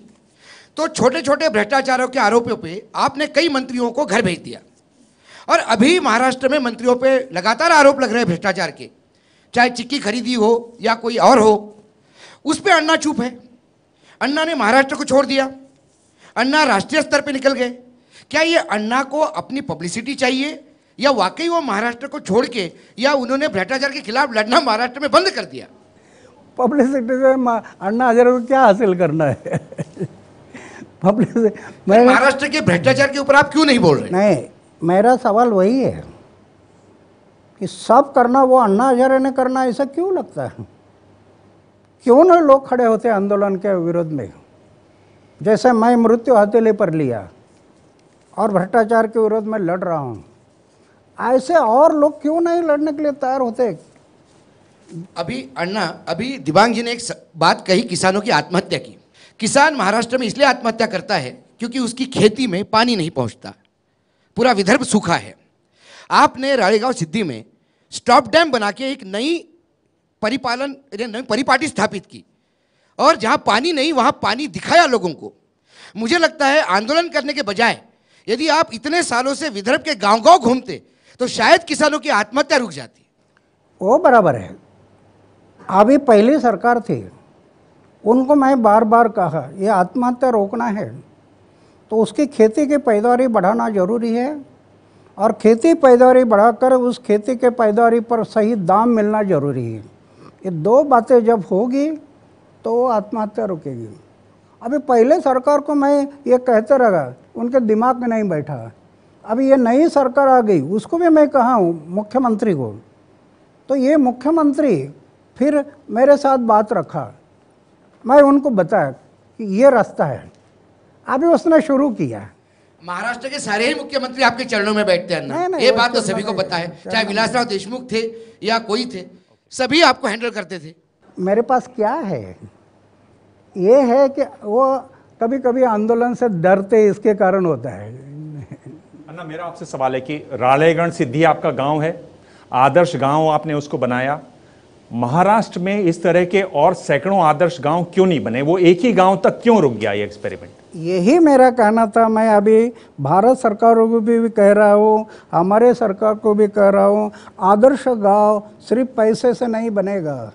तो छोटे छोटे भ्रष्टाचारों के आरोपों पे आपने कई मंत्रियों को घर भेज दिया, और अभी महाराष्ट्र में मंत्रियों पे लगातार आरोप लग रहे हैं भ्रष्टाचार के, चाहे चिक्की खरीदी हो या कोई और हो, उस पर अन्ना चुप है। अन्ना ने महाराष्ट्र को छोड़ दिया, अन्ना राष्ट्रीय स्तर पे निकल गए। क्या ये अन्ना को अपनी पब्लिसिटी चाहिए, या वाकई वो महाराष्ट्र को छोड़ के, या उन्होंने भ्रष्टाचार के खिलाफ लड़ना महाराष्ट्र में बंद कर दिया? पब्लिसिटी से अन्ना हजारे को क्या हासिल करना है? पब्लिसिटी महाराष्ट्र के भ्रष्टाचार के ऊपर आप क्यों नहीं बोल रहे? नहीं, मेरा सवाल वही है कि सब करना वो अन्ना हजारे ने करना, ऐसा क्यों लगता है? क्यों ना लोग खड़े होते आंदोलन के विरोध में? जैसे मैं मृत्यु हथेली पर लिया और भ्रष्टाचार के विरोध में लड़ रहा हूँ, ऐसे और लोग क्यों नहीं लड़ने के लिए तैयार होते? अभी दिबांग जी ने एक बात कही, किसानों की आत्महत्या की। किसान महाराष्ट्र में इसलिए आत्महत्या करता है क्योंकि उसकी खेती में पानी नहीं पहुंचता, पूरा विदर्भ सूखा है। आपने रालेगांव सिद्धि में स्टॉप डैम बना के एक नई परिपाटी स्थापित की, और जहां पानी नहीं वहां पानी दिखाया लोगों को। मुझे लगता है आंदोलन करने के बजाय यदि आप इतने सालों से विदर्भ के गांव-गांव घूमते तो शायद किसानों की आत्महत्या रुक जाती। वो बराबर है। अभी पहली सरकार थी, उनको मैं बार बार कहा ये आत्महत्या रोकना है तो उसकी खेती की पैदावारी बढ़ाना जरूरी है, और खेती पैदावारी बढ़ाकर उस खेती के पैदावारी पर सही दाम मिलना जरूरी है। ये दो बातें जब होगी तो आत्महत्या रुकेगी। अभी पहले सरकार को मैं ये कहते रहा, उनके दिमाग में नहीं बैठा। अभी ये नई सरकार आ गई, उसको भी मैं कहा हूँ मुख्यमंत्री को, तो ये मुख्यमंत्री फिर मेरे साथ बात रखा, मैं उनको बताया कि ये रास्ता है। अभी उसने शुरू किया। महाराष्ट्र के सारे ही मुख्यमंत्री आपके चरणों में बैठते हैं, ये बात तो सभी को पता है, चाहे विलासराव देशमुख थे या कोई थे, सभी आपको हैंडल करते थे। मेरे पास क्या है, ये है कि वो कभी कभी आंदोलन से डरते, इसके कारण होता है। अन्ना, मेरा आपसे सवाल है कि रालेगण सिद्धि आपका गांव है, आदर्श गांव आपने उसको बनाया, महाराष्ट्र में इस तरह के और सैकड़ों आदर्श गांव क्यों नहीं बने? वो एक ही गांव तक क्यों रुक गया ये एक्सपेरिमेंट? यही मेरा कहना था। मैं अभी भारत सरकार को भी कह रहा हूँ, हमारे सरकार को भी कह रहा हूँ, आदर्श गांव सिर्फ पैसे से नहीं बनेगा,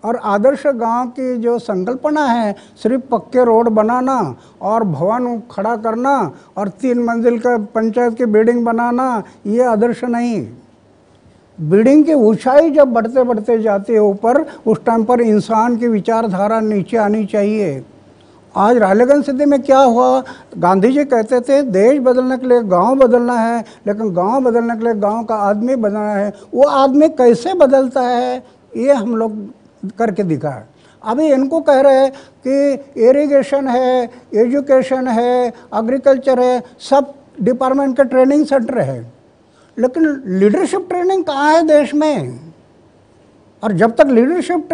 और आदर्श गांव की जो संकल्पना है सिर्फ पक्के रोड बनाना और भवन खड़ा करना और 3 मंजिल का पंचायत की बिल्डिंग बनाना, ये आदर्श नहीं। बिल्डिंग की ऊंचाई जब बढ़ते बढ़ते जाती है ऊपर, उस टाइम पर इंसान की विचारधारा नीचे आनी चाहिए। आज रालेगंज सिद्धि में क्या हुआ, गांधी जी कहते थे देश बदलने के लिए गांव बदलना है, लेकिन गांव बदलने के लिए गांव का आदमी बदलना है। वो आदमी कैसे बदलता है ये हम लोग करके दिखा है। अभी इनको कह रहे हैं कि इरिगेशन है, एजुकेशन है, एग्रीकल्चर है, सब डिपार्टमेंट के ट्रेनिंग सेंटर है, लेकिन लीडरशिप ट्रेनिंग कहाँ है देश में? और जब तक लीडरशिप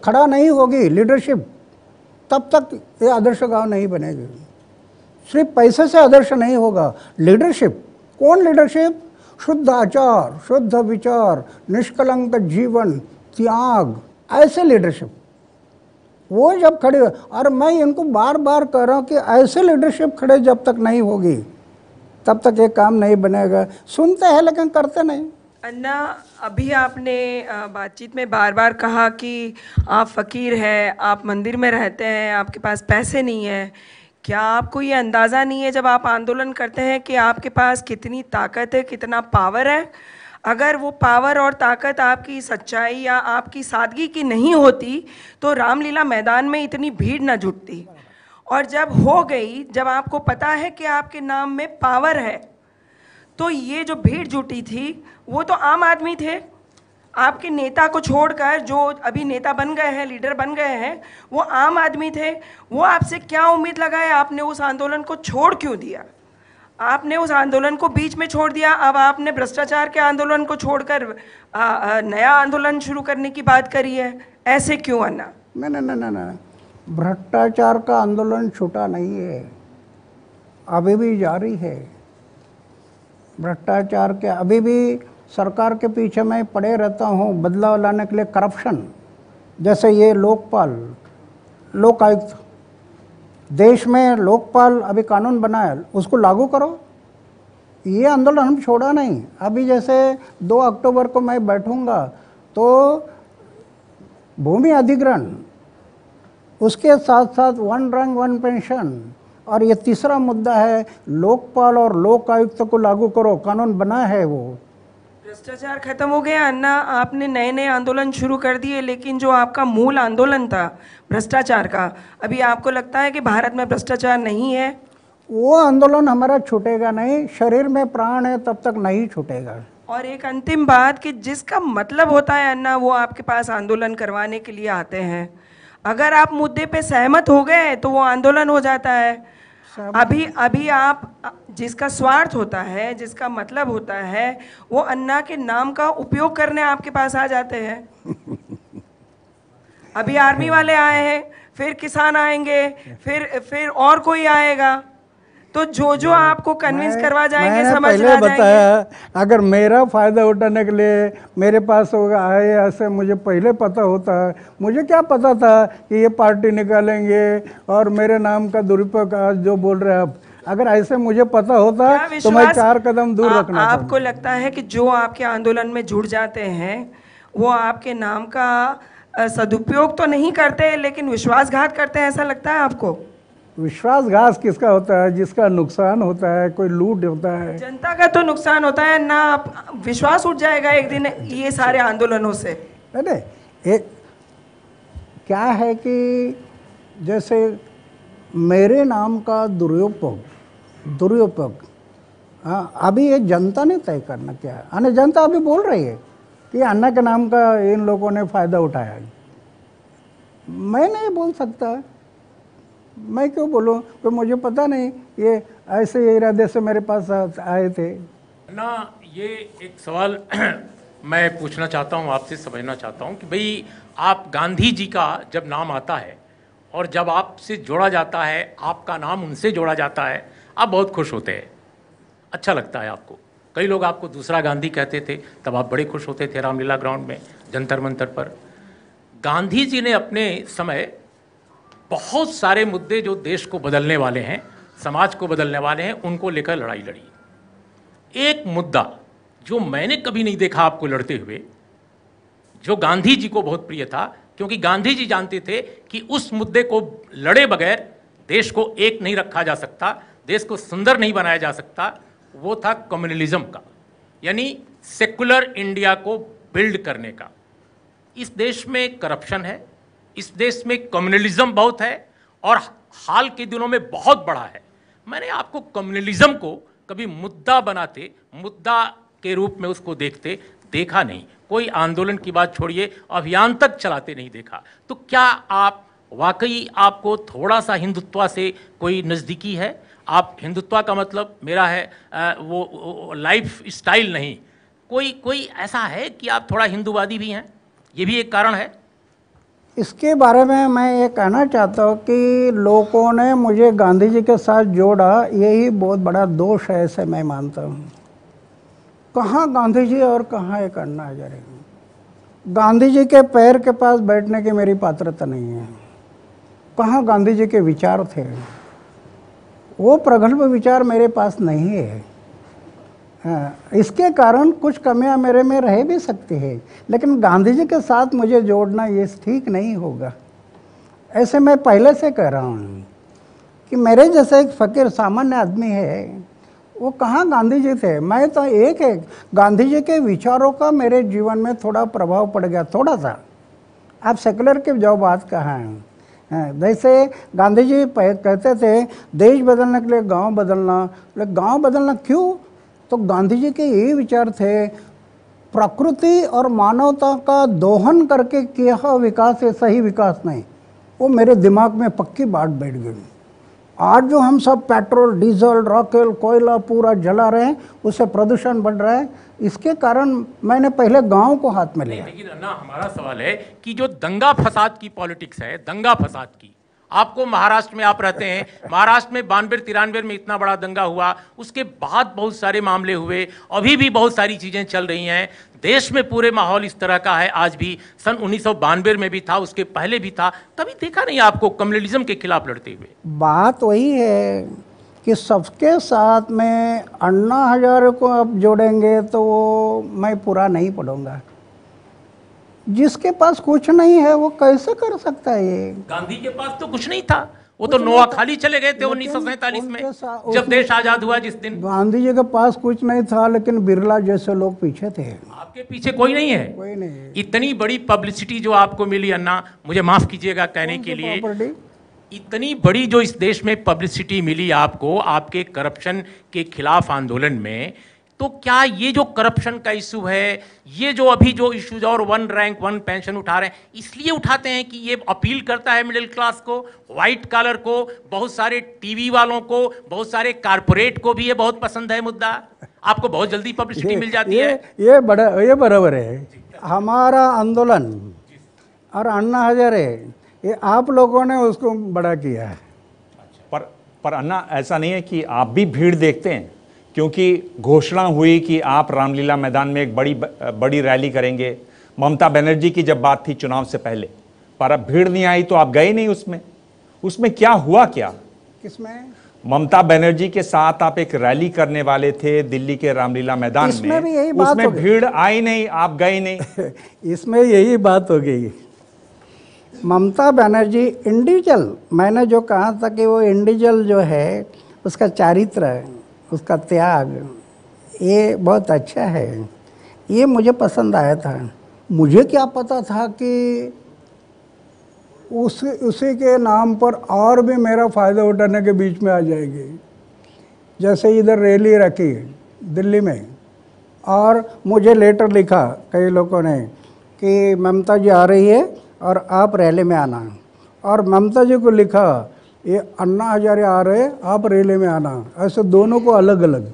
खड़ा नहीं होगी, लीडरशिप, तब तक ये आदर्श गांव नहीं बनेगी। सिर्फ पैसे से आदर्श नहीं होगा, लीडरशिप। कौन लीडरशिप? शुद्ध आचार, शुद्ध विचार, निष्कलंक जीवन, त्याग, ऐसे लीडरशिप। वो जब खड़े, और मैं इनको बार बार कह रहा हूँ कि ऐसे लीडरशिप खड़े जब तक नहीं होगी तब तक ये काम नहीं बनेगा। सुनते हैं लेकिन करते नहीं। अन्ना, अभी आपने बातचीत में बार बार कहा कि आप फ़कीर हैं, आप मंदिर में रहते हैं, आपके पास पैसे नहीं है। क्या आपको ये अंदाज़ा नहीं है जब आप आंदोलन करते हैं कि आपके पास कितनी ताकत है, कितना पावर है? अगर वो पावर और ताकत आपकी सच्चाई या आपकी सादगी की नहीं होती तो रामलीला मैदान में इतनी भीड़ न जुटती। और जब हो गई, जब आपको पता है कि आपके नाम में पावर है, तो ये जो भीड़ जुटी थी वो तो आम आदमी थे। आपके नेता को छोड़कर जो अभी नेता बन गए हैं, लीडर बन गए हैं, वो आम आदमी थे। वो आपसे क्या उम्मीद लगाए? आपने उस आंदोलन को छोड़ क्यों दिया? आपने उस आंदोलन को बीच में छोड़ दिया। अब आपने भ्रष्टाचार के आंदोलन को छोड़कर नया आंदोलन शुरू करने की बात करी है। ऐसे क्यों अन्ना? नहीं, भ्रष्टाचार का आंदोलन छूटा नहीं है, अभी भी जारी है। भ्रष्टाचार के अभी भी सरकार के पीछे मैं पड़े रहता हूँ बदलाव लाने के लिए। करप्शन, जैसे ये लोकपाल, लोकायुक्त, देश में लोकपाल अभी कानून बनाया, उसको लागू करो। ये आंदोलन हम छोड़ा नहीं। अभी जैसे 2 अक्टूबर को मैं बैठूंगा तो भूमि अधिग्रहण, उसके साथ साथ 1 रैंक 1 पेंशन, और ये तीसरा मुद्दा है लोकपाल और लोकायुक्त को लागू करो। कानून बना है वो। भ्रष्टाचार खत्म हो गया अन्ना, आपने नए नए आंदोलन शुरू कर दिए, लेकिन जो आपका मूल आंदोलन था भ्रष्टाचार का, अभी आपको लगता है कि भारत में भ्रष्टाचार नहीं है? वो आंदोलन हमारा छूटेगा नहीं। शरीर में प्राण है तब तक नहीं छूटेगा। और एक अंतिम बात कि जिसका मतलब होता है अन्ना, वो आपके पास आंदोलन करवाने के लिए आते हैं। अगर आप मुद्दे पे सहमत हो गए तो वो आंदोलन हो जाता है। अभी आप, जिसका स्वार्थ होता है, जिसका मतलब होता है, वो अन्ना के नाम का उपयोग करने आपके पास आ जाते हैं। अभी आर्मी वाले आए हैं, फिर किसान आएंगे, फिर और कोई आएगा, तो जो आपको कन्विंस करवा जाएंगे, समझ पहले बताया, अगर मेरा फायदा उठाने के लिए मेरे पास होगा आए, ऐसे मुझे पहले पता होता है। मुझे क्या पता था कि ये पार्टी निकालेंगे और मेरे नाम का दुरुपयोग आज जो बोल रहे हैं आप। अगर ऐसे मुझे पता होता तो मैं 4 कदम दूर रखना था। आपको लगता है कि जो आपके आंदोलन में जुड़ जाते हैं वो आपके नाम का सदुपयोग तो नहीं करते, लेकिन विश्वासघात करते हैं, ऐसा लगता है आपको? विश्वासघात किसका होता है? जिसका नुकसान होता है, कोई लूट होता है। जनता का तो नुकसान होता है ना। विश्वास उठ जाएगा एक दिन ये सारे आंदोलनों से। नहीं, एक क्या है कि जैसे मेरे नाम का दुरुपयोग, हाँ, अभी ये जनता ने तय करना क्या है। जनता अभी बोल रही है कि अन्ना के नाम का इन लोगों ने फायदा उठाया। मैं नहीं बोल सकता, मैं क्यों बोलूं? तो मुझे पता नहीं, ये ऐसे इरादे से मेरे पास आए थे ना। ये एक सवाल मैं पूछना चाहता हूँ आपसे, समझना चाहता हूँ कि भाई आप गांधी जी का जब नाम आता है और जब आपसे जोड़ा जाता है, आपका नाम उनसे जोड़ा जाता है, आप बहुत खुश होते हैं, अच्छा लगता है आपको। कई लोग आपको दूसरा गांधी कहते थे, तब आप बड़े खुश होते थे रामलीला ग्राउंड में, जंतर मंतर पर। गांधी जी ने अपने समय बहुत सारे मुद्दे जो देश को बदलने वाले हैं, समाज को बदलने वाले हैं, उनको लेकर लड़ाई लड़ी। एक मुद्दा जो मैंने कभी नहीं देखा आपको लड़ते हुए, जो गांधी जी को बहुत प्रिय था, क्योंकि गांधी जी जानते थे कि उस मुद्दे को लड़े बगैर देश को एक नहीं रखा जा सकता, देश को सुंदर नहीं बनाया जा सकता। वो था कम्युनलिज्म का, यानी सेकुलर इंडिया को बिल्ड करने का। इस देश में करप्शन है, इस देश में कम्युनलिज्म बहुत है और हाल के दिनों में बहुत बड़ा है। मैंने आपको कम्युनलिज्म को कभी मुद्दा बनाते, मुद्दा के रूप में उसको देखते देखा नहीं। कोई आंदोलन की बात छोड़िए, अभियान तक चलाते नहीं देखा। तो क्या आप वाकई, आपको थोड़ा सा हिंदुत्व से कोई नज़दीकी है? आप हिंदुत्व का मतलब मेरा है वो लाइफ स्टाइल नहीं, कोई ऐसा है कि आप थोड़ा हिंदूवादी भी हैं? ये भी एक कारण है। इसके बारे में मैं ये कहना चाहता हूँ कि लोगों ने मुझे गांधी जी के साथ जोड़ा, यही बहुत बड़ा दोष है, ऐसे मैं मानता हूँ। कहाँ गांधी जी और कहाँ एक अन्ना हजारे। गांधी जी के पैर के पास बैठने की मेरी पात्रता नहीं है। कहाँ गांधी जी के विचार थे, वो प्रगल्भ विचार मेरे पास नहीं है। इसके कारण कुछ कमियां मेरे में रह भी सकती है, लेकिन गांधी जी के साथ मुझे जोड़ना ये ठीक नहीं होगा। ऐसे मैं पहले से कह रहा हूँ कि मेरे जैसे एक फकीर सामान्य आदमी है, वो कहाँ गांधी जी थे। मैं तो एक है, गांधी जी के विचारों का मेरे जीवन में थोड़ा प्रभाव पड़ गया, थोड़ा सा। आप सेकुलर की जो बात कहा है, जैसे गांधी जी कहते थे देश बदलने के लिए गांव बदलना, गांव बदलना क्यों? तो गांधी जी के यही विचार थे, प्रकृति और मानवता का दोहन करके किया हुआ विकास है सही विकास नहीं। वो मेरे दिमाग में पक्की बात बैठ गई। आज जो हम सब पेट्रोल, डीजल, रॉकेल, कोयला पूरा जला रहे हैं, उससे प्रदूषण बढ़ रहा है। इसके कारण मैंने पहले गांव को हाथ में लिया। लेकिन अन्ना, हमारा सवाल है कि जो दंगा फसाद की पॉलिटिक्स है, दंगा फसाद की, आपको महाराष्ट्र में आप रहते हैं, महाराष्ट्र में 92-93 में इतना बड़ा दंगा हुआ, उसके बाद बहुत सारे मामले हुए, अभी भी बहुत सारी चीजें चल रही हैं। देश में पूरे माहौल इस तरह का है आज भी। सन 1992 में भी था, उसके पहले भी था। कभी देखा नहीं आपको कम्युनलिज्म के खिलाफ लड़ते हुए? बात वही है कि सबके साथ में अन्ना हजारे को आप जोड़ेंगे तो वो मैं पूरा नहीं पढ़ूंगा। जिसके पास कुछ नहीं है वो कैसे कर सकता है ये? गांधी के पास तो कुछ नहीं था, वो तो नोआ खाली चले गए थे 1947 में, जब देश आजाद हुआ जिस दिन। गांधी जी के पास कुछ नहीं था, लेकिन बिरला जैसे लोग पीछे थे। आपके पीछे कोई नहीं है? कोई नहीं। इतनी बड़ी पब्लिसिटी जो आपको मिली अन्ना, मुझे माफ कीजिएगा कहने के लिए, इतनी बड़ी जो इस देश में पब्लिसिटी मिली आपको आपके करप्शन के खिलाफ आंदोलन में, तो क्या ये जो करप्शन का इशू है, ये जो अभी जो इश्यूज और 1 रैंक 1 पेंशन उठा रहे हैं, इसलिए उठाते हैं कि ये अपील करता है मिडिल क्लास को, व्हाइट कॉलर को, बहुत सारे टीवी वालों को, बहुत सारे कारपोरेट को भी ये बहुत पसंद है मुद्दा? आपको बहुत जल्दी पब्लिसिटी मिल जाती है। ये बराबर है। हमारा आंदोलन और अन्ना हजारे, ये आप लोगों ने उसको बड़ा किया है। पर अन्ना, ऐसा नहीं है कि आप भी भीड़ देखते हैं? क्योंकि घोषणा हुई कि आप रामलीला मैदान में एक बड़ी रैली करेंगे। ममता बनर्जी की जब बात थी चुनाव से पहले, पर अब भीड़ नहीं आई तो आप गए नहीं उसमें क्या हुआ? क्या किसमें? ममता बनर्जी के साथ आप एक रैली करने वाले थे दिल्ली के रामलीला मैदान में, भी यही बात उसमें भीड़ आई नहीं, आप गए नहीं। इसमें यही बात हो गई। ममता बनर्जी इंडिविजुअल, मैंने जो कहा था कि वो इंडिविजुअल जो है, उसका चारित्र, उसका त्याग, ये बहुत अच्छा है, ये मुझे पसंद आया था। मुझे क्या पता था कि उसी के नाम पर और भी मेरा फ़ायदा उठाने के बीच में आ जाएगी। जैसे इधर रैली रखी दिल्ली में, और मुझे लेटर लिखा कई लोगों ने कि ममता जी आ रही है और आप रैली में आना, और ममता जी को लिखा ये अन्ना हजारे आ रहे, आप रैली में आना, ऐसे दोनों को अलग अलग।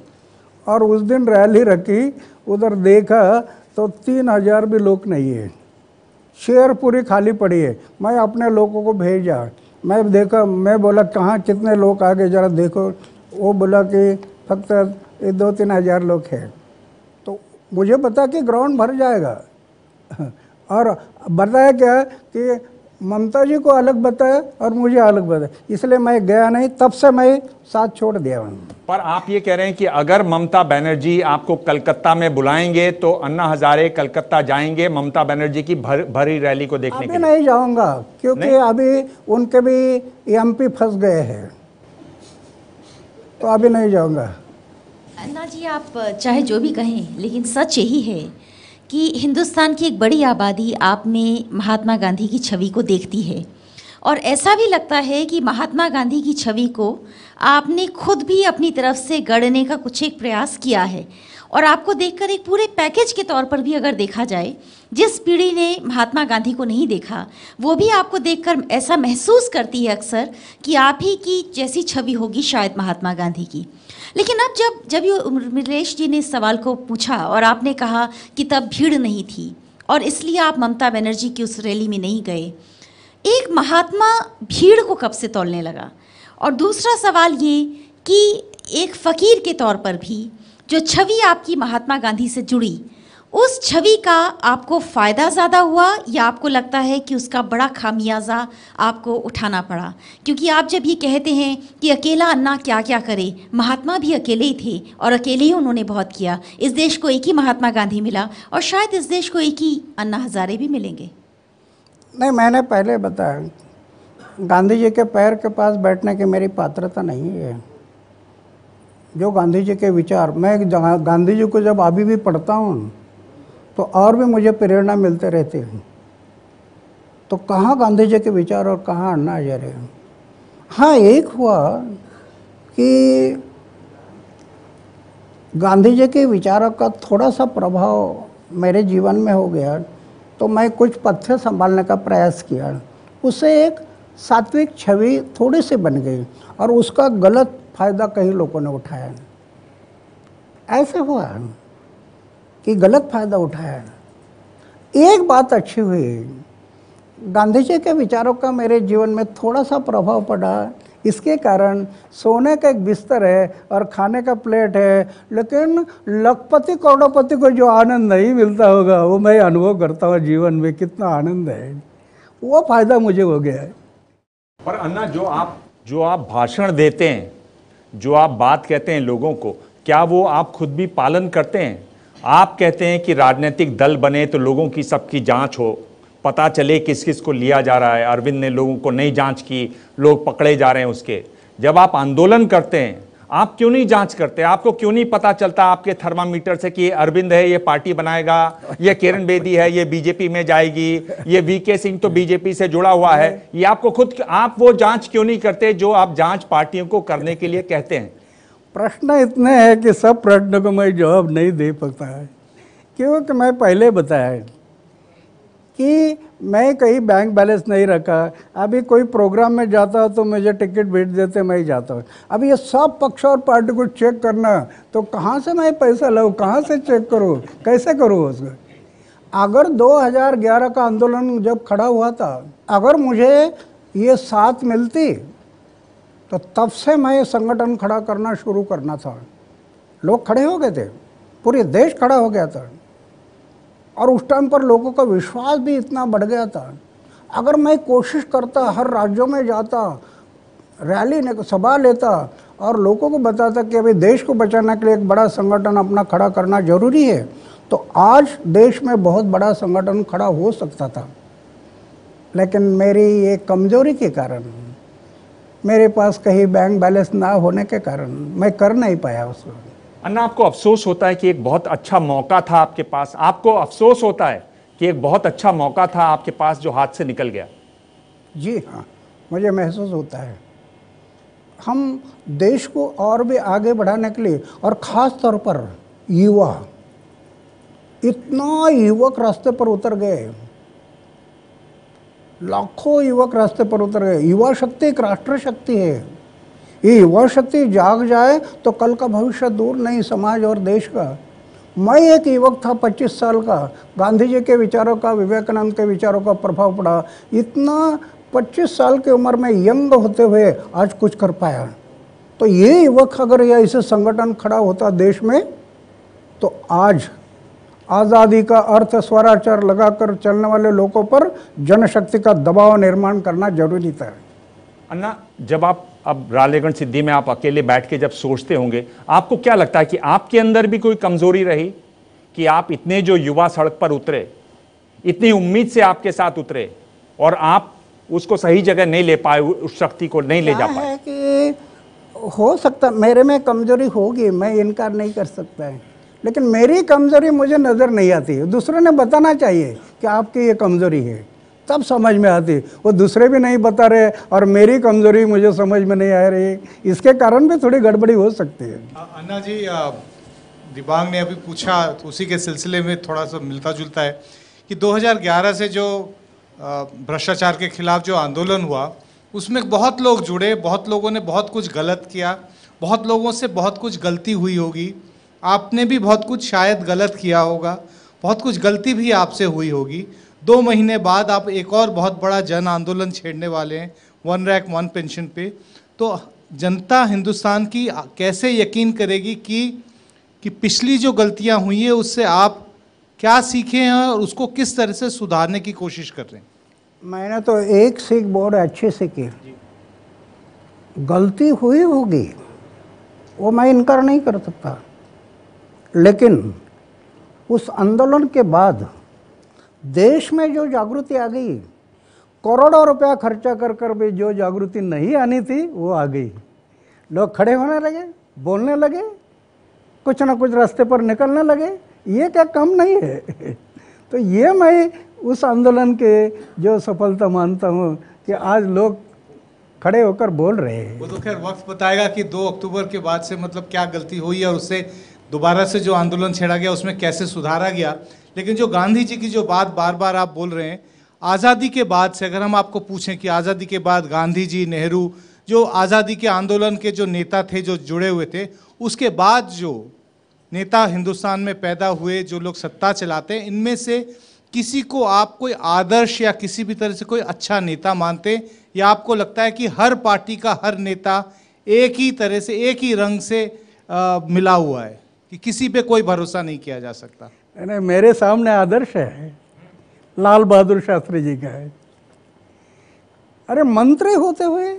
और उस दिन रैली रखी, उधर देखा तो 3000 भी लोग नहीं है, चेयर पूरी खाली पड़ी है। मैं अपने लोगों को भेजा, मैं देखा, मैं बोला कहाँ कितने लोग आ गए ज़रा देखो। वो बोला कि फक्त 2-3 हज़ार लोग हैं। तो मुझे पता कि ग्राउंड भर जाएगा। और बताया क्या कि ममता जी को अलग बताया और मुझे अलग बताया, इसलिए मैं गया नहीं, तब से मैं साथ छोड़ दिया। पर आप ये कह रहे हैं कि अगर ममता बनर्जी आपको कलकत्ता में बुलाएंगे तो अन्ना हजारे कलकत्ता जाएंगे ममता बनर्जी की भरी रैली को देखने के लिए? नहीं जाऊंगा, क्योंकि अभी उनके भी एमपी फंस गए हैं, तो अभी नहीं जाऊंगा। अन्ना जी, आप चाहे जो भी कहें, लेकिन सच यही है कि हिंदुस्तान की एक बड़ी आबादी आप में महात्मा गांधी की छवि को देखती है, और ऐसा भी लगता है कि महात्मा गांधी की छवि को आपने खुद भी अपनी तरफ से गढ़ने का कुछ एक प्रयास किया है। और आपको देखकर एक पूरे पैकेज के तौर पर भी अगर देखा जाए, जिस पीढ़ी ने महात्मा गांधी को नहीं देखा वो भी आपको देखकर ऐसा महसूस करती है अक्सर कि आप ही की जैसी छवि होगी शायद महात्मा गांधी की। लेकिन अब जब ये उर्मिलेश जी ने इस सवाल को पूछा और आपने कहा कि तब भीड़ नहीं थी और इसलिए आप ममता बनर्जी की उस रैली में नहीं गए, एक महात्मा भीड़ को कब से तौलने लगा? और दूसरा सवाल ये कि एक फ़कीर के तौर पर भी जो छवि आपकी महात्मा गांधी से जुड़ी, उस छवि का आपको फ़ायदा ज़्यादा हुआ या आपको लगता है कि उसका बड़ा खामियाजा आपको उठाना पड़ा? क्योंकि आप जब ये कहते हैं कि अकेला अन्ना क्या क्या करे, महात्मा भी अकेले ही थे और अकेले ही उन्होंने बहुत किया। इस देश को एक ही महात्मा गांधी मिला और शायद इस देश को एक ही अन्ना हजारे भी मिलेंगे। नहीं, मैंने पहले बताया, गांधी जी के पैर के पास बैठने की मेरी पात्रता नहीं है। जो गांधी जी के विचार, मैं गांधी जी को जब अभी भी पढ़ता हूँ तो और भी मुझे प्रेरणा मिलते रहती है। तो कहाँ गांधी जी के विचार और कहाँ अन्ना हजारे। हाँ, एक हुआ कि गांधी जी के विचारों का थोड़ा सा प्रभाव मेरे जीवन में हो गया, तो मैं कुछ पथ्य संभालने का प्रयास किया। उससे एक सात्विक छवि थोड़ी सी बन गई और उसका गलत फायदा कई लोगों ने उठाया। ऐसे हुआ कि गलत फायदा उठाया। एक बात अच्छी हुई, गांधी जी के विचारों का मेरे जीवन में थोड़ा सा प्रभाव पड़ा। इसके कारण सोने का एक बिस्तर है और खाने का प्लेट है, लेकिन लखपति करोड़पति को जो आनंद नहीं मिलता होगा वो मैं अनुभव करता हूँ जीवन में, कितना आनंद है, वो फायदा मुझे हो गया है। पर अन्ना, जो आप भाषण देते हैं, जो आप बात कहते हैं लोगों को, क्या वो आप खुद भी पालन करते हैं? आप कहते हैं कि राजनीतिक दल बने तो लोगों की सबकी जांच हो, पता चले किस किस को लिया जा रहा है। अरविंद ने लोगों को नहीं जांच की, लोग पकड़े जा रहे हैं उसके। जब आप आंदोलन करते हैं, आप क्यों नहीं जांच करते? आपको क्यों नहीं पता चलता आपके थर्मामीटर से कि ये अरविंद है, ये पार्टी बनाएगा, ये किरण बेदी है, ये बीजेपी में जाएगी, ये वीके सिंह तो बीजेपी से जुड़ा हुआ है? ये आपको खुद, आप वो जांच क्यों नहीं करते जो आप जांच पार्टियों को करने के लिए कहते हैं? प्रश्न इतने हैं कि सब प्रश्नों को मैं जवाब नहीं दे पाता है, क्योंकि मैं पहले बताया कि मैं कहीं बैंक बैलेंस नहीं रखा। अभी कोई प्रोग्राम में जाता तो मुझे टिकट भेज देते, मैं ही जाता हूँ। अभी ये सब पक्ष और पार्टी को चेक करना, तो कहाँ से मैं पैसा लाऊँ, कहाँ से चेक करूँ, कैसे करूँ उसको? अगर 2011 का आंदोलन जब खड़ा हुआ था, अगर मुझे ये साथ मिलती तो तब से मैं संगठन खड़ा करना शुरू करना था। लोग खड़े हो गए थे, पूरे देश खड़ा हो गया था, और उस टाइम पर लोगों का विश्वास भी इतना बढ़ गया था। अगर मैं कोशिश करता, हर राज्यों में जाता, रैली सभा लेता और लोगों को बताता कि अभी देश को बचाने के लिए एक बड़ा संगठन अपना खड़ा करना जरूरी है, तो आज देश में बहुत बड़ा संगठन खड़ा हो सकता था। लेकिन मेरी ये कमजोरी के कारण, मेरे पास कहीं बैंक बैलेंस ना होने के कारण मैं कर नहीं पाया उसको। अन्ना, आपको अफसोस होता है कि एक बहुत अच्छा मौका था आपके पास? आपको अफसोस होता है कि एक बहुत अच्छा मौका था आपके पास जो हाथ से निकल गया? जी हाँ, मुझे महसूस होता है। हम देश को और भी आगे बढ़ाने के लिए, और ख़ास तौर पर युवा, इतना युवक रास्ते पर उतर गए, लाखों युवक रास्ते पर उतर गए। युवा शक्ति एक राष्ट्र शक्ति है। ये युवा शक्ति जाग जाए तो कल का भविष्य दूर नहीं, समाज और देश का। मैं एक युवक था 25 साल का, गांधी जी के विचारों का, विवेकानंद के विचारों का प्रभाव पड़ा। इतना 25 साल की उम्र में यंग होते हुए आज कुछ कर पाया। तो ये युवक अगर या इसे संगठन खड़ा होता देश में, तो आज आज़ादी का अर्थ स्वराचार लगाकर चलने वाले लोगों पर जनशक्ति का दबाव निर्माण करना जरूरी था। अन्ना, जब आप अब रालेगण सिद्धि में आप अकेले बैठ के जब सोचते होंगे, आपको क्या लगता है कि आपके अंदर भी कोई कमजोरी रही कि आप इतने जो युवा सड़क पर उतरे, इतनी उम्मीद से आपके साथ उतरे और आप उसको सही जगह नहीं ले पाए, उस शक्ति को नहीं ले जा पाए? है कि हो सकता मेरे में कमजोरी होगी, मैं इनकार नहीं कर सकता है, लेकिन मेरी कमजोरी मुझे नज़र नहीं आती। दूसरे ने बताना चाहिए कि आपकी ये कमजोरी है, तब समझ में आती। वो दूसरे भी नहीं बता रहे और मेरी कमजोरी मुझे समझ में नहीं आ रही, इसके कारण भी थोड़ी गड़बड़ी हो सकती है। अन्ना जी, दिबांग ने अभी पूछा तो उसी के सिलसिले में थोड़ा सा मिलता जुलता है कि 2011 से जो भ्रष्टाचार के खिलाफ जो आंदोलन हुआ उसमें बहुत लोग जुड़े, बहुत लोगों ने बहुत कुछ गलत किया, बहुत लोगों से बहुत कुछ गलती हुई होगी, आपने भी बहुत कुछ शायद गलत किया होगा, बहुत कुछ गलती भी आपसे हुई होगी। 2 महीने बाद आप एक और बहुत बड़ा जन आंदोलन छेड़ने वाले हैं, 1 रैंक 1 पेंशन पे। तो जनता हिंदुस्तान की कैसे यकीन करेगी कि पिछली जो गलतियां हुई है उससे आप क्या सीखे हैं और उसको किस तरह से सुधारने की कोशिश कर रहे हैं? मैंने तो एक सीख बहुत अच्छी सीखी, गलती हुई होगी वो मैं इनकार नहीं कर सकता, लेकिन उस आंदोलन के बाद देश में जो जागृति आ गई, करोड़ों रुपया खर्चा कर कर भी जो जागृति नहीं आनी थी वो आ गई। लोग खड़े होने लगे, बोलने लगे, कुछ ना कुछ रास्ते पर निकलने लगे, ये क्या कम नहीं है। तो ये मैं उस आंदोलन के जो सफलता मानता हूँ कि आज लोग खड़े होकर बोल रहे हैं। वो तो खैर वक्त बताएगा कि 2 अक्टूबर के बाद से मतलब क्या गलती हुई और उससे दोबारा से जो आंदोलन छेड़ा गया उसमें कैसे सुधारा गया। लेकिन जो गांधी जी की जो बात बार बार आप बोल रहे हैं, आज़ादी के बाद से अगर हम आपको पूछें कि आज़ादी के बाद गांधी जी, नेहरू, जो आज़ादी के आंदोलन के जो नेता थे जो जुड़े हुए थे, उसके बाद जो नेता हिंदुस्तान में पैदा हुए, जो लोग सत्ता चलाते हैं, इनमें से किसी को आप कोई आदर्श या किसी भी तरह से कोई अच्छा नेता मानते, या आपको लगता है कि हर पार्टी का हर नेता एक ही तरह से, एक ही रंग से मिला हुआ है कि किसी पे कोई भरोसा नहीं किया जा सकता? नहीं, मेरे सामने आदर्श है, लाल बहादुर शास्त्री जी का है। अरे मंत्री होते हुए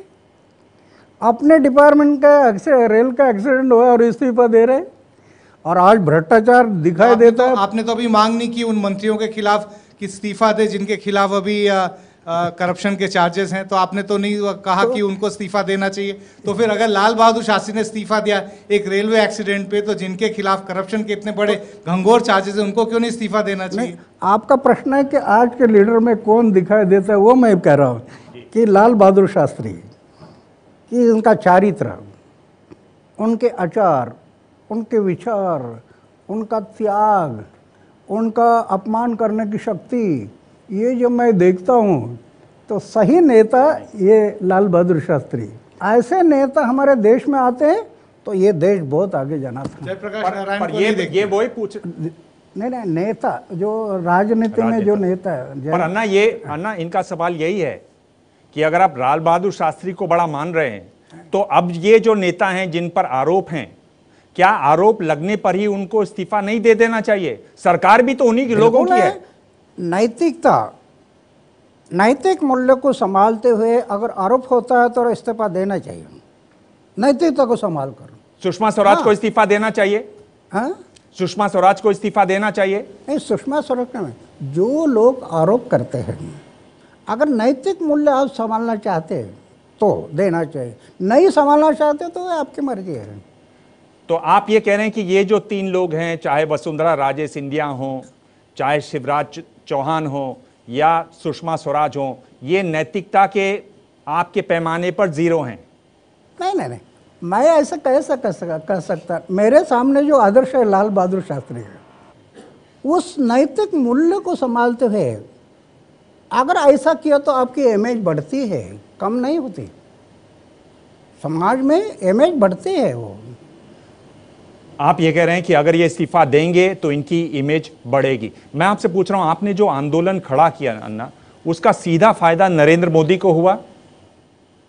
अपने डिपार्टमेंट का रेल का एक्सीडेंट हुआ और इस्तीफा दे रहे, और आज भ्रष्टाचार दिखाई देता है। आपने तो अभी मांग नहीं की उन मंत्रियों के खिलाफ कि इस्तीफा दे जिनके खिलाफ अभी करप्शन के चार्जेस हैं, तो आपने तो नहीं कहा कि उनको इस्तीफा देना चाहिए। तो फिर अगर लाल बहादुर शास्त्री ने इस्तीफा दिया एक रेलवे एक्सीडेंट पे, तो जिनके खिलाफ करप्शन के इतने बड़े घंघोर चार्जेस हैं उनको क्यों नहीं इस्तीफा देना चाहिए? आपका प्रश्न है कि आज के लीडर में कौन दिखाई देता है, वो मैं कह रहा हूँ कि लाल बहादुर शास्त्री कि उनका चारित्र, उनके आचार, उनके विचार, उनका त्याग, उनका अपमान करने की शक्ति, ये जब मैं देखता हूँ तो सही नेता ये लाल बहादुर शास्त्री। ऐसे नेता हमारे देश में आते हैं तो ये देश बहुत आगे जाना था। जयप्रकाश नारायण को ये वही पूछ नहीं, नेता जो राजनीति में जो नेता है। पर अन्ना इनका सवाल यही है कि अगर आप लाल बहादुर शास्त्री को बड़ा मान रहे हैं, तो अब ये जो नेता हैं जिन पर आरोप हैं, क्या आरोप लगने पर ही उनको इस्तीफा नहीं दे देना चाहिए? सरकार भी तो उन्हीं के लोगों की है। नैतिकता, नैतिक मूल्य को संभालते हुए अगर आरोप होता है तो इस्तीफा देना चाहिए, नैतिकता को संभाल कर। सुषमा स्वराज को इस्तीफा देना चाहिए? हाँ, सुषमा स्वराज को इस्तीफा देना चाहिए? नहीं, सुषमा स्वराज में जो लोग आरोप करते हैं, अगर नैतिक मूल्य आप संभालना चाहते हैं तो देना चाहिए, नहीं संभालना चाहते तो आपकी मर्जी है। तो आप ये कह रहे हैं कि ये जो 3 लोग हैं, चाहे वसुंधरा राजे सिंधिया हों, चाहे शिवराज चौहान हो या सुषमा स्वराज हो, ये नैतिकता के आपके पैमाने पर 0 हैं? नहीं, मैं ऐसा कैसा कह सकता। मेरे सामने जो आदर्श है लाल बहादुर शास्त्री है, उस नैतिक मूल्य को संभालते हुए अगर ऐसा किया तो आपकी इमेज बढ़ती है, कम नहीं होती। समाज में इमेज बढ़ती है। वो आप ये कह रहे हैं कि अगर ये इस्तीफा देंगे तो इनकी इमेज बढ़ेगी। मैं आपसे पूछ रहा हूं, आपने जो आंदोलन खड़ा किया अन्ना, उसका सीधा फायदा नरेंद्र मोदी को हुआ?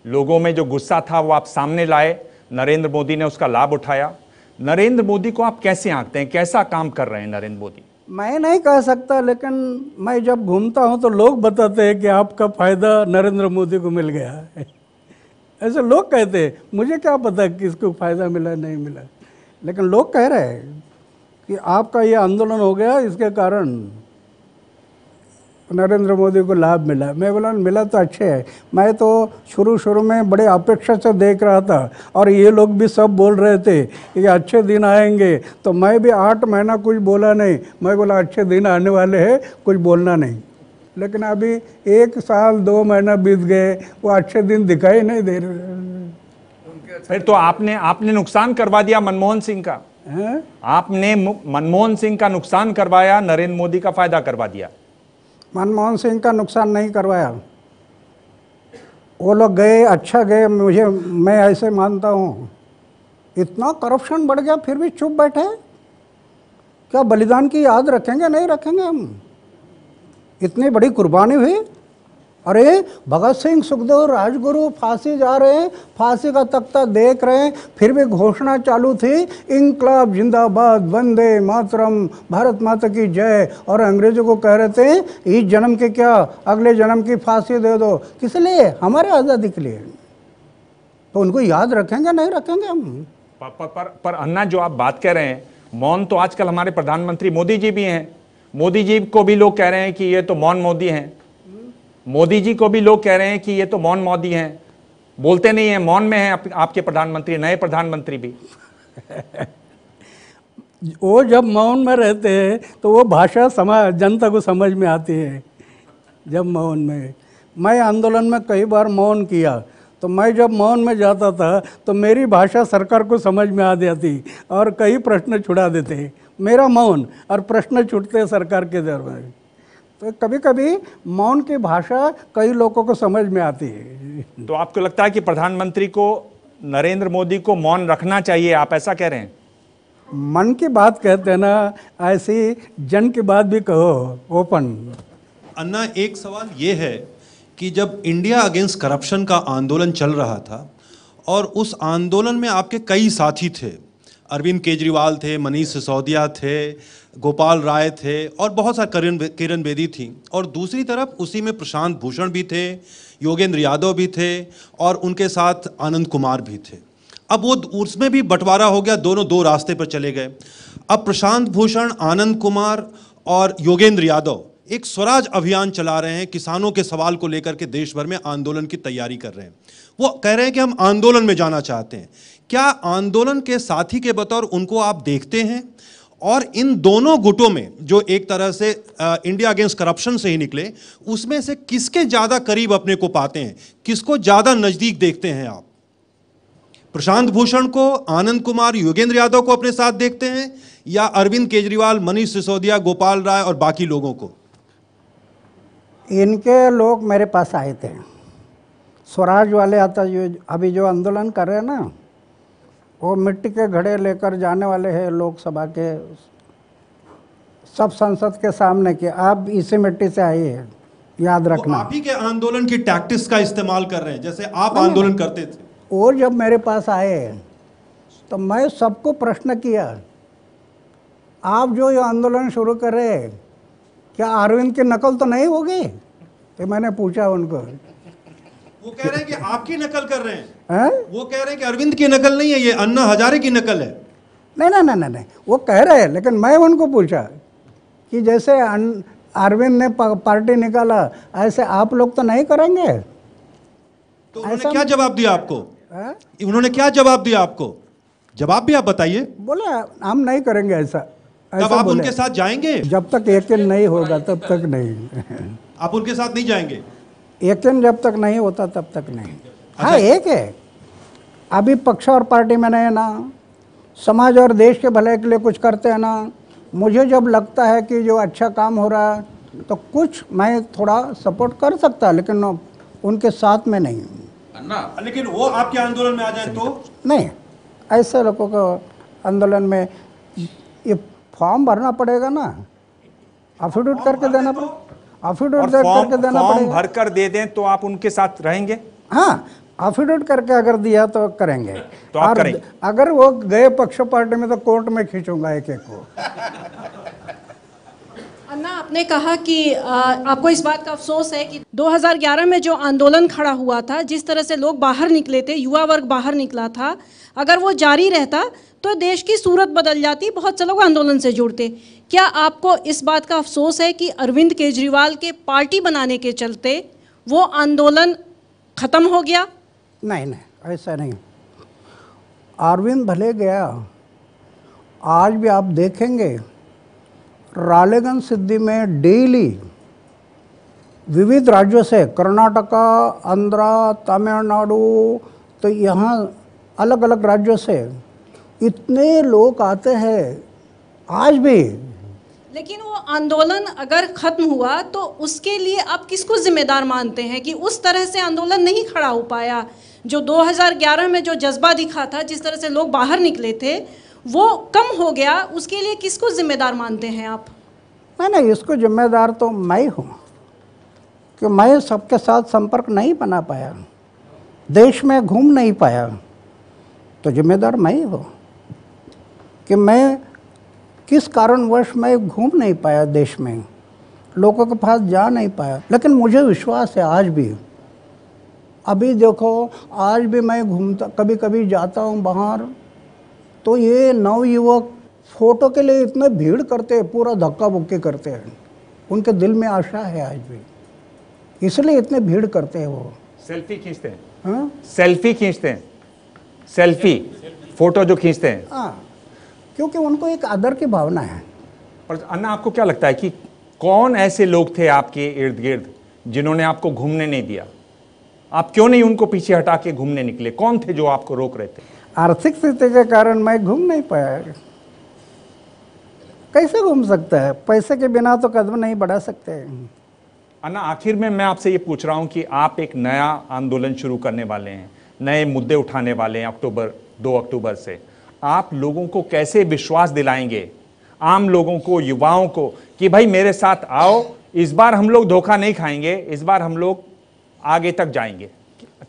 लोगों में जो गुस्सा था वो आप सामने लाए, नरेंद्र मोदी ने उसका लाभ उठाया। नरेंद्र मोदी को आप कैसे आंकते हैं, कैसा काम कर रहे हैं नरेंद्र मोदी? मैं नहीं कह सकता, लेकिन मैं जब घूमता हूँ तो लोग बताते हैं कि आपका फ़ायदा नरेंद्र मोदी को मिल गया है। ऐसे लोग कहते हैं, मुझे क्या पता किसको फ़ायदा मिला नहीं मिला, लेकिन लोग कह रहे हैं कि आपका ये आंदोलन हो गया, इसके कारण नरेंद्र मोदी को लाभ मिला। मैं बोला मिला तो अच्छे है, मैं तो शुरू में बड़े अपेक्षा से देख रहा था और ये लोग भी सब बोल रहे थे कि अच्छे दिन आएंगे, तो मैं भी 8 महीना कुछ बोला नहीं। मैं बोला अच्छे दिन आने वाले हैं, कुछ बोलना नहीं। लेकिन अभी 1 साल 2 महीना बीत गए, वो अच्छे दिन दिखाई नहीं दे रहे। फिर तो आपने नुकसान करवा दिया मनमोहन सिंह का। आपने मनमोहन सिंह का नुकसान करवाया, नरेंद्र मोदी का फायदा करवा दिया। मनमोहन सिंह का नुकसान नहीं करवाया, वो लोग गए, अच्छा गए, मैं ऐसे मानता हूँ। इतना करप्शन बढ़ गया फिर भी चुप बैठे। क्या बलिदान की याद रखेंगे? नहीं रखेंगे हम। इतनी बड़ी कुर्बानी हुई। अरे भगत सिंह, सुखदेव, राजगुरु फांसी जा रहे हैं, फांसी का तख्ता देख रहे हैं, फिर भी घोषणा चालू थी, इंकलाब जिंदाबाद, वंदे मातरम, भारत माता की जय। और अंग्रेजों को कह रहे थे इस जन्म के क्या, अगले जन्म की फांसी दे दो। किस लिए? हमारे आज़ादी के लिए। तो उनको याद रखेंगे? नहीं रखेंगे हम। पर अन्ना, जो आप बात कह रहे हैं मौन, तो आजकल हमारे प्रधानमंत्री मोदी जी भी हैं। मोदी जी को भी लोग कह रहे हैं कि ये तो मौन मोदी हैं। मोदी जी को भी लोग कह रहे हैं कि ये तो मौन मोदी हैं, बोलते नहीं हैं, मौन में हैं आपके प्रधानमंत्री, नए प्रधानमंत्री भी। वो जब मौन में रहते हैं तो वो भाषा जनता को समझ में आती है। जब मौन में, मैं आंदोलन में कई बार मौन किया, तो मैं जब मौन में जाता था तो मेरी भाषा सरकार को समझ में आ जाती और कई प्रश्न छुड़ा देते। मेरा मौन और प्रश्न छुटते सरकार के दर में। तो कभी कभी मौन की भाषा कई लोगों को समझ में आती है। तो आपको लगता है कि प्रधानमंत्री को, नरेंद्र मोदी को मौन रखना चाहिए, आप ऐसा कह रहे हैं? मन की बात कहते हैं ना, ऐसी जन की बात भी कहो ओपन। अन्ना, एक सवाल ये है कि जब इंडिया अगेंस्ट करप्शन का आंदोलन चल रहा था और उस आंदोलन में आपके कई साथी थे, अरविंद केजरीवाल थे, मनीष सिसोदिया थे, गोपाल राय थे और बहुत सारे किरण बेदी थी, और दूसरी तरफ उसी में प्रशांत भूषण भी थे, योगेंद्र यादव भी थे और उनके साथ आनंद कुमार भी थे। अब वो उसमें भी बंटवारा हो गया, दोनों 2 रास्ते पर चले गए। अब प्रशांत भूषण, आनंद कुमार और योगेंद्र यादव एक स्वराज अभियान चला रहे हैं, किसानों के सवाल को लेकर के देश भर में आंदोलन की तैयारी कर रहे हैं। वो कह रहे हैं कि हम आंदोलन में जाना चाहते हैं। क्या आंदोलन के साथी के बतौर उनको आप देखते हैं? और इन दोनों गुटों में जो एक तरह से इंडिया अगेंस्ट करप्शन से ही निकले, उसमें से किसके ज्यादा करीब अपने को पाते हैं, किसको ज्यादा नजदीक देखते हैं आप? प्रशांत भूषण को, आनंद कुमार, योगेंद्र यादव को अपने साथ देखते हैं, या अरविंद केजरीवाल, मनीष सिसोदिया, गोपाल राय और बाकी लोगों को? इनके लोग मेरे पास आए थे, स्वराज वाले आता अभी जो आंदोलन कर रहे हैं ना, वो मिट्टी के घड़े लेकर जाने वाले हैं लोकसभा के, सब संसद के सामने के। आप इसी मिट्टी से आए हैं, याद रखना। आप ही के आंदोलन की टैक्टिक्स का इस्तेमाल कर रहे हैं, जैसे आप आंदोलन करते थे। वो जब मेरे पास आए तो मैं सबको प्रश्न किया, आप जो ये आंदोलन शुरू कर रहे हैं, क्या अरविंद की नकल तो नहीं होगी? तो मैंने पूछा उनको। वो कह रहे हैं कि आपकी नकल कर रहे हैं। वो कह रहे हैं कि अरविंद की नकल नहीं है, ये अन्ना हजारे की नकल है। नहीं, वो कह रहे हैं, लेकिन मैं उनको पूछा कि जैसे अरविंद ने पार्टी निकाला, ऐसे आप लोग तो नहीं करेंगे? तो उन्होंने क्या जवाब दिया आपको? उन्होंने क्या जवाब दिया आपको? जवाब भी आप बताइए। बोले हम नहीं करेंगे ऐसा। तब आप उनके साथ जाएंगे? जब तक यकीन नहीं होगा तब तक नहीं। आप उनके साथ नहीं जाएंगे? यकीन जब तक नहीं होता तब तक नहीं। हाँ, एक है, अभी पक्ष और पार्टी में नहीं ना, समाज और देश के भले के लिए कुछ करते हैं ना। मुझे जब लगता है कि जो अच्छा काम हो रहा है तो कुछ मैं थोड़ा सपोर्ट कर सकता, लेकिन उनके साथ में नहीं। लेकिन वो आपके आंदोलन में आ जाए तो नहीं, ऐसे लोगों को आंदोलन में ये फॉर्म भरना पड़ेगा ना, एफिडेविट करके देना पड़ेगा, एफिडेविट करके देना पड़ेगा। फॉर्म भर कर दे दें तो आप उनके साथ रहेंगे? हाँ, एफिडेविट करके अगर दिया तो करेंगे। तो आप करेंगे? अगर वो गए पक्ष पार्टी में तो कोर्ट में खींचूंगा एक एक को। आपने कहा कि आपको इस बात का अफसोस है कि 2011 में जो आंदोलन खड़ा हुआ था, जिस तरह से लोग बाहर निकले थे, युवा वर्ग बाहर निकला था, अगर वो जारी रहता तो देश की सूरत बदल जाती, बहुत से लोग आंदोलन से जुड़ते। क्या आपको इस बात का अफसोस है कि अरविंद केजरीवाल के पार्टी बनाने के चलते वो आंदोलन ख़त्म हो गया? नहीं नहीं, ऐसा नहीं। अरविंद भले गया, आज भी आप देखेंगे रालेगंज सिद्धि में डेली विविध राज्यों से, कर्नाटका, आंध्रा, तमिलनाडु, तो यहाँ अलग अलग राज्यों से इतने लोग आते हैं आज भी। लेकिन वो आंदोलन अगर खत्म हुआ तो उसके लिए आप किसको जिम्मेदार मानते हैं कि उस तरह से आंदोलन नहीं खड़ा हो पाया? जो 2011 में जो जज्बा दिखा था, जिस तरह से लोग बाहर निकले थे, वो कम हो गया, उसके लिए किसको जिम्मेदार मानते हैं आप? नहीं, इसको जिम्मेदार तो मैं हूँ कि मैं सबके साथ संपर्क नहीं बना पाया, देश में घूम नहीं पाया, तो जिम्मेदार मैं ही हूँ कि मैं किस कारणवश मैं घूम नहीं पाया देश में, लोगों के पास जा नहीं पाया। लेकिन मुझे विश्वास है आज भी, अभी देखो आज भी मैं घूमता, कभी कभी जाता हूँ बाहर, तो ये नवयुवक फ़ोटो के लिए इतने भीड़ करते हैं, पूरा धक्का बुक्की करते हैं, उनके दिल में आशा है आज भी, इसलिए इतने भीड़ करते हैं। वो सेल्फी खींचते हैं, हाँ, सेल्फी खींचते हैं, सेल्फी फोटो जो खींचते हैं, हाँ, क्योंकि उनको एक आदर की भावना है। पर अन्ना, आपको क्या लगता है कि कौन ऐसे लोग थे आपके इर्द गिर्द जिन्होंने आपको घूमने नहीं दिया? आप क्यों नहीं उनको पीछे हटा के घूमने निकले? कौन थे जो आपको रोक रहे थे? आर्थिक स्थिति के कारण मैं घूम नहीं पाया। कैसे घूम सकता है? पैसे के बिना तो कदम नहीं बढ़ा सकते। अन्ना, आखिर में मैं आपसे ये पूछ रहा हूँ कि आप एक नया आंदोलन शुरू करने वाले हैं, नए मुद्दे उठाने वाले हैं 2 अक्टूबर से। आप लोगों को कैसे विश्वास दिलाएंगे, आम लोगों को, युवाओं को, कि भाई मेरे साथ आओ, इस बार हम लोग धोखा नहीं खाएंगे, इस बार हम लोग आगे तक जाएंगे?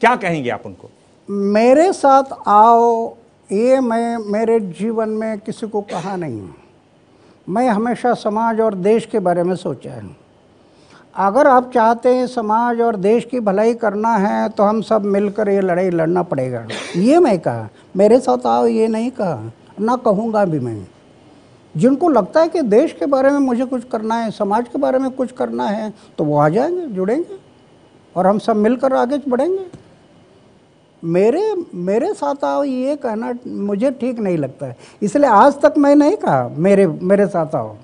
क्या कहेंगे आप उनको? मेरे साथ आओ, ये मैं मेरे जीवन में किसी को कहा नहीं। मैं हमेशा समाज और देश के बारे में सोचा है। अगर आप चाहते हैं समाज और देश की भलाई करना है तो हम सब मिलकर ये लड़ाई लड़ना पड़ेगा, ये मैं कहा। मेरे साथ आओ ये नहीं कहा, ना कहूँगा भी मैं। जिनको लगता है कि देश के बारे में मुझे कुछ करना है, समाज के बारे में कुछ करना है, तो वो आ जाएंगे, जुड़ेंगे और हम सब मिलकर आगे बढ़ेंगे। मेरे साथ आओ ये कहना मुझे ठीक नहीं लगता है, इसलिए आज तक मैं नहीं कहा मेरे साथ आओ,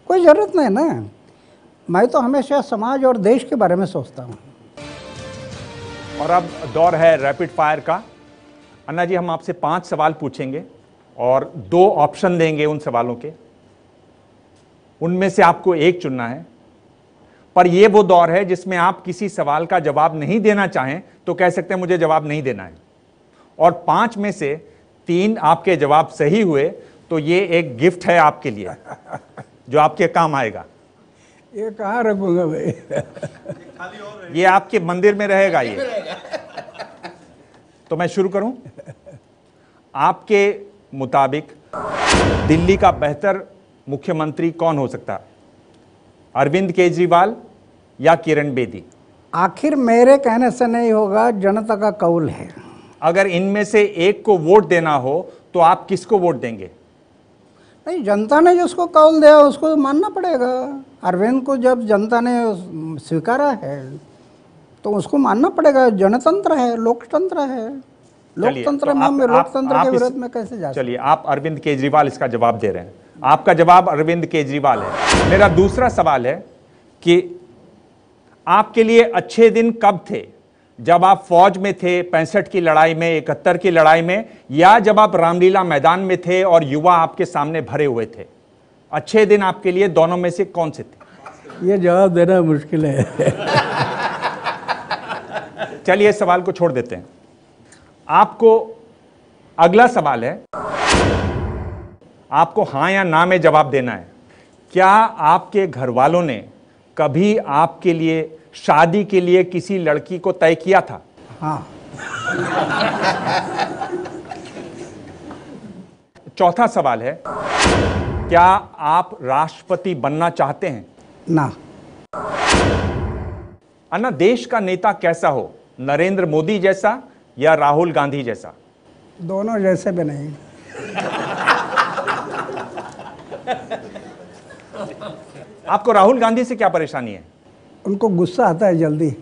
कोई ज़रूरत नहीं ना। मैं तो हमेशा समाज और देश के बारे में सोचता हूँ। और अब दौर है रैपिड फायर का। अन्ना जी, हम आपसे 5 सवाल पूछेंगे और 2 ऑप्शन देंगे उन सवालों के, उनमें से आपको एक चुनना है। पर यह वो दौर है जिसमें आप किसी सवाल का जवाब नहीं देना चाहें तो कह सकते हैं मुझे जवाब नहीं देना है, और 5 में से 3 आपके जवाब सही हुए तो ये एक गिफ्ट है आपके लिए जो आपके काम आएगा। ये कहाँ रखूंगा भाई? ये आपके मंदिर में रहेगा ये। तो मैं शुरू करूं? आपके मुताबिक दिल्ली का बेहतर मुख्यमंत्री कौन हो सकता है? अरविंद केजरीवाल या किरण बेदी? आखिर मेरे कहने से नहीं होगा, जनता का कौल है। अगर इनमें से एक को वोट देना हो तो आप किसको वोट देंगे? नहीं, जनता ने जिसको कौल दिया उसको मानना पड़ेगा। अरविंद को जब जनता ने स्वीकारा है तो उसको मानना पड़ेगा। जनतंत्र है, लोकतंत्र है, लोकतंत्र में लोकतंत्र के विरोध में कैसे जा? चलिए, आप अरविंद केजरीवाल इसका जवाब दे रहे हैं, आपका जवाब अरविंद केजरीवाल है। मेरा दूसरा सवाल है कि आपके लिए अच्छे दिन कब थे? जब आप फौज में थे 65 की लड़ाई में, 71 की लड़ाई में, या जब आप रामलीला मैदान में थे और युवा आपके सामने भरे हुए थे? अच्छे दिन आपके लिए दोनों में से कौन से थे? ये जवाब देना मुश्किल है। चलिए इस सवाल को छोड़ देते हैं। आपको अगला सवाल है, आपको हां या ना में जवाब देना है। क्या आपके घर वालों ने कभी आपके लिए शादी के लिए किसी लड़की को तय किया था? हाँ। चौथा सवाल है, क्या आप राष्ट्रपति बनना चाहते हैं? ना। अन्ना, देश का नेता कैसा हो, नरेंद्र मोदी जैसा या राहुल गांधी जैसा? दोनों जैसे भी नहीं। आपको राहुल गांधी से क्या परेशानी है? उनको गुस्सा आता है जल्दी,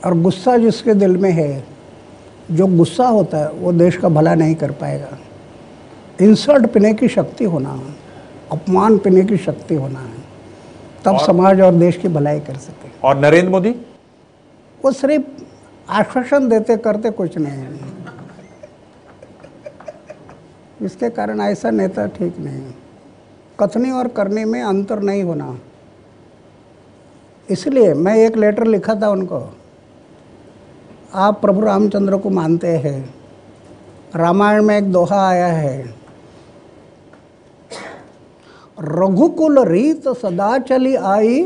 और गुस्सा जिसके दिल में है, जो गुस्सा होता है वो देश का भला नहीं कर पाएगा। इंसल्ट पीने की शक्ति होना है, अपमान पीने की शक्ति होना है, तब समाज और देश की भलाई कर सके। और नरेंद्र मोदी? वो सिर्फ आश्वासन देते, करते कुछ नहीं है। इसके कारण ऐसा नेता ठीक नहीं है। कथनी और करने में अंतर नहीं होना। इसलिए मैं एक लेटर लिखा था उनको, आप प्रभु रामचंद्र को मानते हैं, रामायण में एक दोहा आया है, रघुकुल रीत सदा चली आई,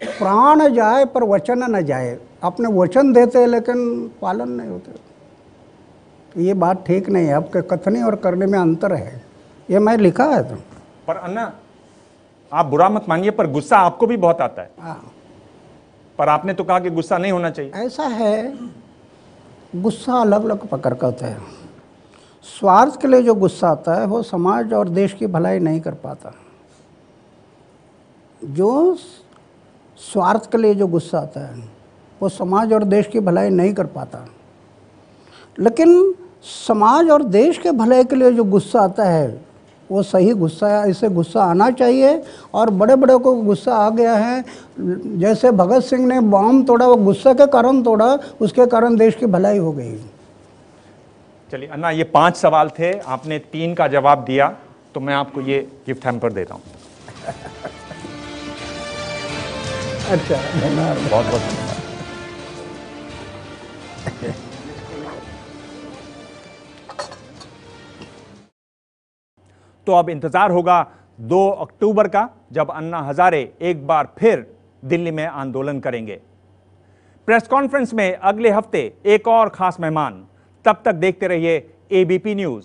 प्राण जाए पर वचन न जाए। अपने वचन देते हैं लेकिन पालन नहीं होते। ये बात ठीक नहीं है। आपके कथनी और करने में अंतर है, ये मैं लिखा है। तो पर अन्ना, आप बुरा मत मानिए, पर गुस्सा आपको भी बहुत आता है। हाँ, पर आपने तो कहा कि गुस्सा नहीं होना चाहिए। ऐसा है, गुस्सा अलग अलग प्रकार का होता है। स्वार्थ के लिए जो गुस्सा आता है वो समाज और देश की भलाई नहीं कर पाता। जो स्वार्थ के लिए जो गुस्सा आता है वो समाज और देश की भलाई नहीं कर पाता। लेकिन समाज और देश के भलाई के लिए जो गुस्सा आता है वो सही गुस्सा है। इसे गुस्सा आना चाहिए। और बड़े बड़े को गुस्सा आ गया है, जैसे भगत सिंह ने बम तोड़ा, वो गुस्से के कारण तोड़ा, उसके कारण देश की भलाई हो गई। चलिए अन्ना, ये 5 सवाल थे, आपने 3 का जवाब दिया, तो मैं आपको ये गिफ्ट हैम्पर देता हूँ। अच्छा, धन्यवाद, बहुत बहुत धन्यवाद। तो अब इंतजार होगा 2 अक्टूबर का, जब अन्ना हजारे एक बार फिर दिल्ली में आंदोलन करेंगे। प्रेस कॉन्फ्रेंस में अगले हफ्ते एक और खास मेहमान। तब तक देखते रहिए एबीपी न्यूज।